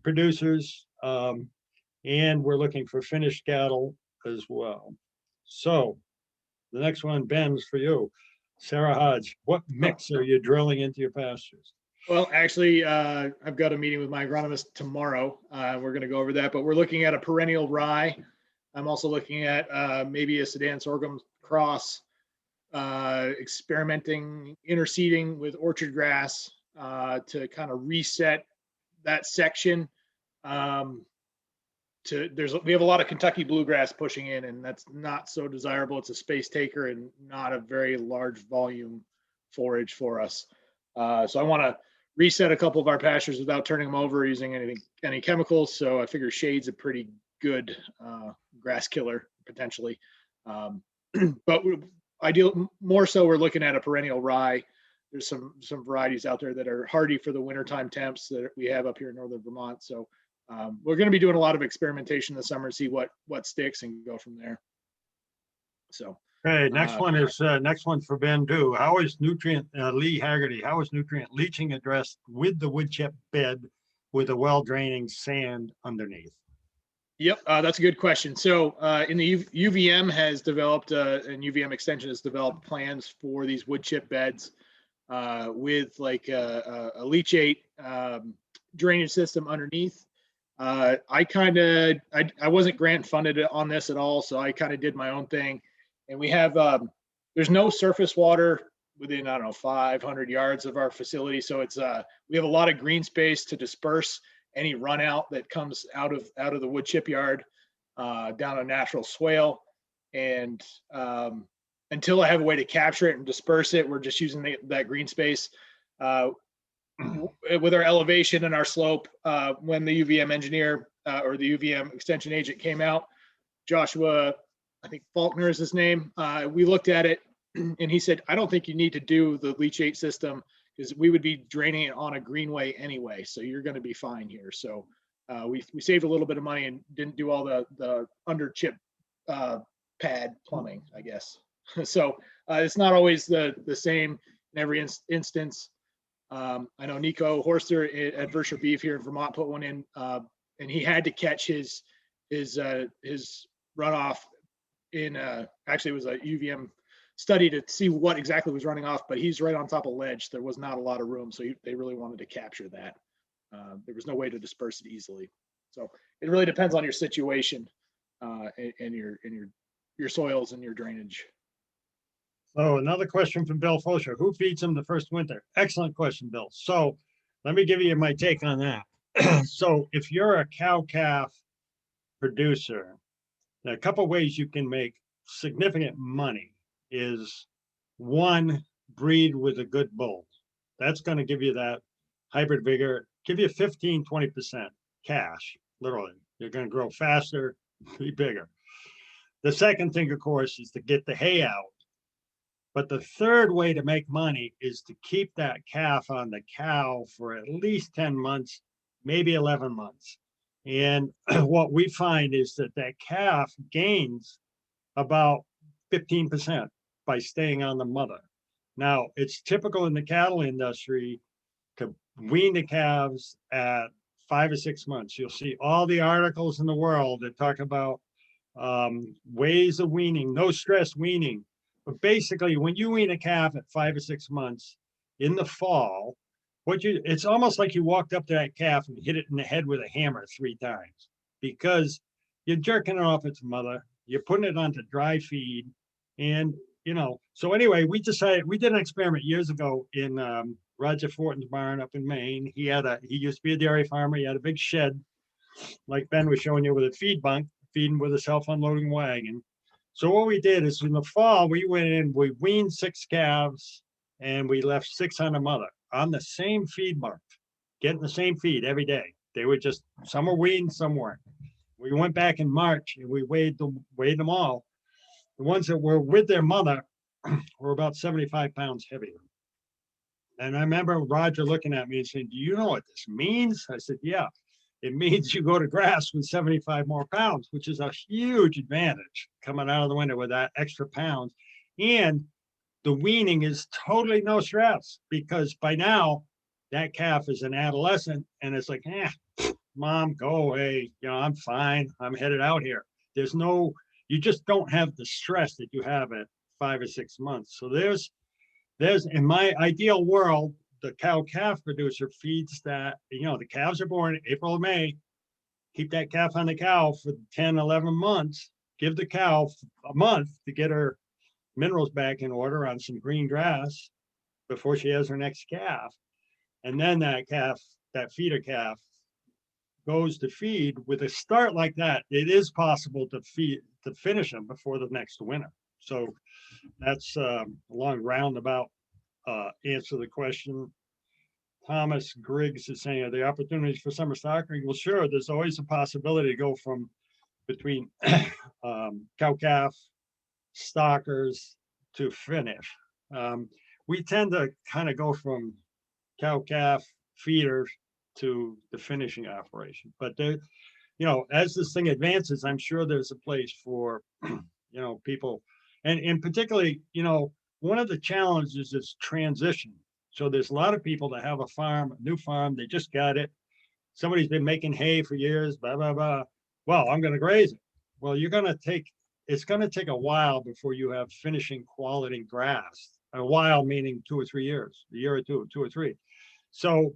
[SPEAKER 2] producers, and we're looking for finished cattle as well. So the next one, Ben's for you. Sarah Hodge, what mix are you drilling into your pastures?
[SPEAKER 3] Well, actually, I've got a meeting with my agronomist tomorrow. We're going to go over that, but we're looking at a perennial rye. I'm also looking at maybe a Sudan sorghum cross, experimenting, interseeding with orchard grass to kind of reset that section. We have a lot of Kentucky bluegrass pushing in, and that's not so desirable. It's a space taker and not a very large volume forage for us. So I want to reset a couple of our pastures without turning them over using any chemicals. So I figure shade's a pretty good grass killer potentially. But more so we're looking at a perennial rye. There's some varieties out there that are hardy for the wintertime temps that we have up here in northern Vermont. So we're going to be doing a lot of experimentation this summer and see what sticks and go from there. So
[SPEAKER 2] okay, next one's for Ben Du. How is nutrient Lee Haggerty? How is nutrient leaching addressed with the wood chip bed with a well draining sand underneath?
[SPEAKER 3] Yep, that's a good question. So in the UVM has developed and UVM extension has developed plans for these wood chip beds with like a leachate drainage system underneath. I wasn't grant funded on this at all, so I kind of did my own thing. And we have there's no surface water within 500 yards of our facility, so it's we have a lot of green space to disperse any run out that comes out of the wood chip yard down a natural swale. And until I have a way to capture it and disperse it, we're just using that green space. With our elevation and our slope, when the UVM engineer or the UVM extension agent came out, Joshua, I think Faulkner is his name, we looked at it and he said, I don't think you need to do the leachate system because we would be draining it on a greenway anyway. So you're going to be fine here. So we saved a little bit of money and didn't do all the under chip pad plumbing, I guess. So it's not always the same in every instance. I know Nico Horster at Versha Beef here in Vermont put one in, and he had to catch his runoff in actually it was a UVM study to see what exactly was running off, but he's right on top of ledge. There was not a lot of room, so they really wanted to capture that. There was no way to disperse it easily. So it really depends on your situation and your soils and your drainage.
[SPEAKER 2] So another question from Bill Fosher. Who feeds them the first winter? Excellent question, Bill. So let me give you my take on that. So if you're a cow-calf producer, there are a couple ways you can make significant money is one, breed with a good bull. That's going to give you that hybrid vigor, give you 15, 20% cash, literally. You're going to grow faster, be bigger. The second thing, of course, is to get the hay out. But the third way to make money is to keep that calf on the cow for at least 10 months, maybe 11 months. And what we find is that that calf gains about 15% by staying on the mother. Now, it's typical in the cattle industry to wean the calves at 5 or 6 months. You'll see all the articles in the world that talk about ways of weaning, no stress weaning. But basically, when you wean a calf at 5 or 6 months in the fall, it's almost like you walked up to that calf and hit it in the head with a hammer 3 times because you're jerking it off its mother, you're putting it onto dry feed, and so anyway, we decided we did an experiment years ago in Roger Fortin's barn up in Maine. He used to be a dairy farmer. He had a big shed, like Ben was showing you, with a feed bunk, feeding with a self-unloading wagon. So what we did is in the fall, we went in, we weaned 6 calves, and we left 6 on the mother on the same feed bunk, getting the same feed every day. They were just, some were weaned, some weren't. We went back in March and we weighed them all. The ones that were with their mother were about 75 pounds heavier. And I remember Roger looking at me and saying, "Do you know what this means?" I said, "Yeah, it means you go to grass with 75 more pounds, which is a huge advantage coming out of the winter with that extra pounds. And the weaning is totally no stress because by now that calf is an adolescent and it's like, mom, go away. I'm fine. I'm headed out here. You just don't have the stress that you have at 5 or 6 months. So there's in my ideal world, the cow-calf producer feeds that, the calves are born April or May, keep that calf on the cow for 10, 11 months, give the cow a month to get her minerals back in order on some green grass before she has her next calf. And then that feeder calf goes to feed. With a start like that, it is possible to finish them before the next winter. So that's a long roundabout answer to the question. Thomas Griggs is saying, are there opportunities for summer stockering? Well, sure, there's always a possibility to go from between cow-calf stockers to finish. We tend to kind of go from cow-calf feeders to the finishing operation. But as this thing advances, I'm sure there's a place for people, and particularly, one of the challenges is transition. So there's a lot of people that have a new farm, they just got it. Somebody's been making hay for years, blah, blah, blah. Well, I'm going to graze it. Well, it's going to take a while before you have finishing quality grass. A while meaning 2 or 3 years, a year or 2 or 3. So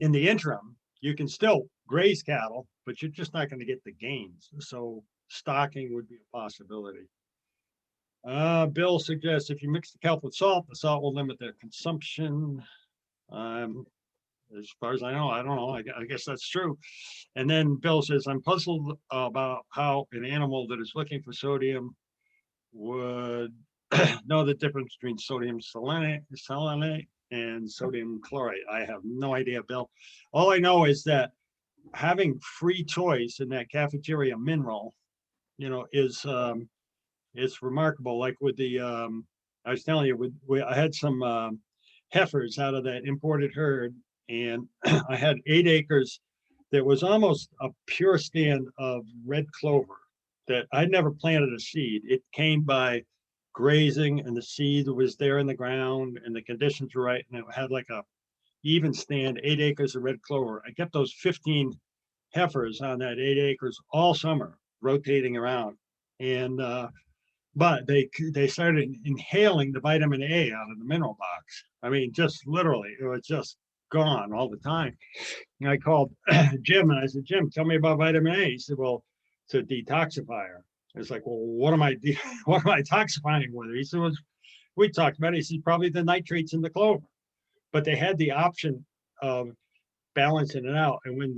[SPEAKER 2] in the interim, you can still graze cattle, but you're just not going to get the gains. So stocking would be a possibility. Bill suggests if you mix the kelp with salt, the salt will limit their consumption. As far as I know, I don't know. I guess that's true. And then Bill says, I'm puzzled about how an animal that is looking for sodium would know the difference between sodium selenate and sodium chloride. I have no idea, Bill. All I know is that having free choice in that cafeteria mineral, is it's remarkable. Like with the, I was telling you, I had some heifers out of that imported herd, and I had 8 acres that was almost a pure stand of red clover that I'd never planted a seed. It came by grazing, and the seed was there in the ground, and the conditions were right, and it had like a even stand, 8 acres of red clover. I kept those 15 heifers on that 8 acres all summer, rotating around, and but they started inhaling the vitamin A out of the mineral box. I mean, just literally, it was just gone all the time. And I called Jim and I said, Jim, tell me about vitamin A. He said, well, it's a detoxifier. It's like, well, what am I detoxifying with? He said, well, we talked about it. He said probably the nitrates in the clover, but they had the option of balancing it out. And when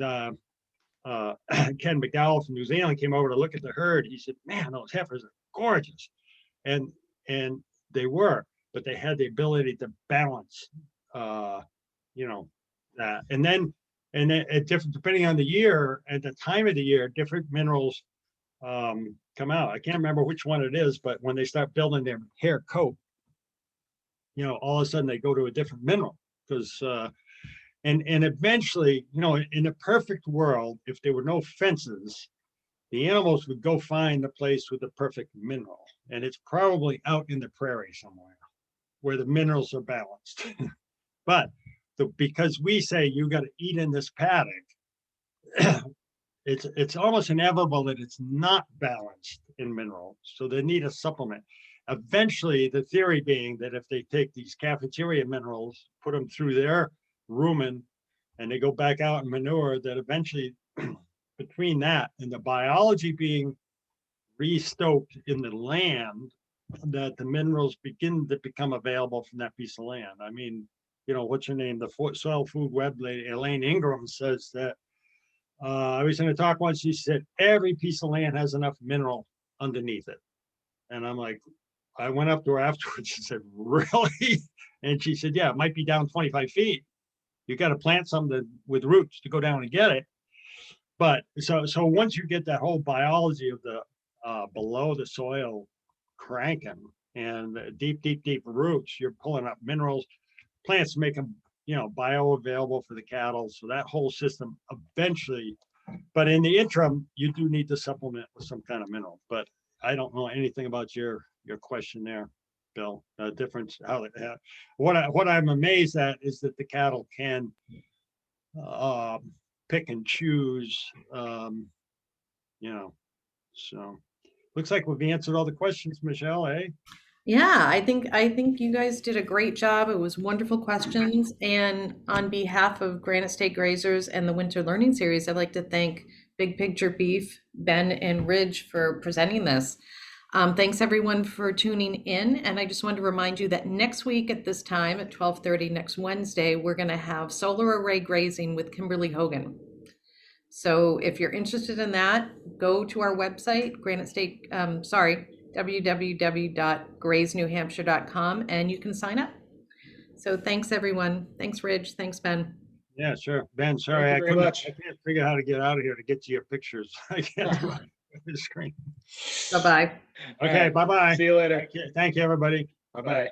[SPEAKER 2] Ken McDowell from New Zealand came over to look at the herd, he said, "Man, those heifers are gorgeous," and they were, but they had the ability to balance, you know, that. And then at different, depending on the year, at the time of the year, different minerals come out. I can't remember which one it is, but when they start building their hair coat, you know, all of a sudden they go to a different mineral because and eventually, you know, in a perfect world, if there were no fences, the animals would go find the place with the perfect mineral, and it's probably out in the prairie somewhere where the minerals are balanced. But because we say you got to eat in this paddock, it's almost inevitable that it's not balanced in minerals, so they need a supplement. Eventually, the theory being that if they take these cafeteria minerals, put them through their rumen, and they go back out in manure, that eventually between that and the biology being restoked in the land, that the minerals begin to become available from that piece of land. I mean, you know, what's her name? The soil food web lady, Elaine Ingram, says that I was in a talk once, she said, every piece of land has enough mineral underneath it. And I'm like, I went up to her afterwards and said, really? And she said, yeah, it might be down 25 feet. You got to plant something with roots to go down and get it. But so once you get that whole biology of the below the soil cranking and deep roots, you're pulling up minerals, plants make them, you know, bioavailable for the cattle. So that whole system eventually, but in the interim, you do need to supplement with some kind of mineral. But I don't know anything about your question there, Bill. Difference how what I'm amazed at is that the cattle can pick and choose, you know. So looks like we've answered all the questions, Michelle, eh?
[SPEAKER 1] Yeah, I think you guys did a great job. It was wonderful questions. And on behalf of Granite State Grazers and the Winter Learning Series, I'd like to thank Big Picture Beef, Ben and Ridge for presenting this. Thanks everyone for tuning in. And I just wanted to remind you that next week at this time at 12:30 next Wednesday, we're going to have solar array grazing with Kimberly Hogan. So if you're interested in that, go to our website, www.grazenewhampshire.com, and you can sign up. So thanks everyone. Thanks Ridge. Thanks Ben.
[SPEAKER 2] Yeah, sure. Ben, sorry,
[SPEAKER 3] Thank you very much.
[SPEAKER 2] I can't figure out how to get out of here to get to your pictures. I can't do it on the screen.
[SPEAKER 1] Bye-bye.
[SPEAKER 3] All
[SPEAKER 2] Okay,
[SPEAKER 3] right.
[SPEAKER 2] bye-bye.
[SPEAKER 3] See you later.
[SPEAKER 2] Thank you, everybody. Bye-bye.
[SPEAKER 3] Bye.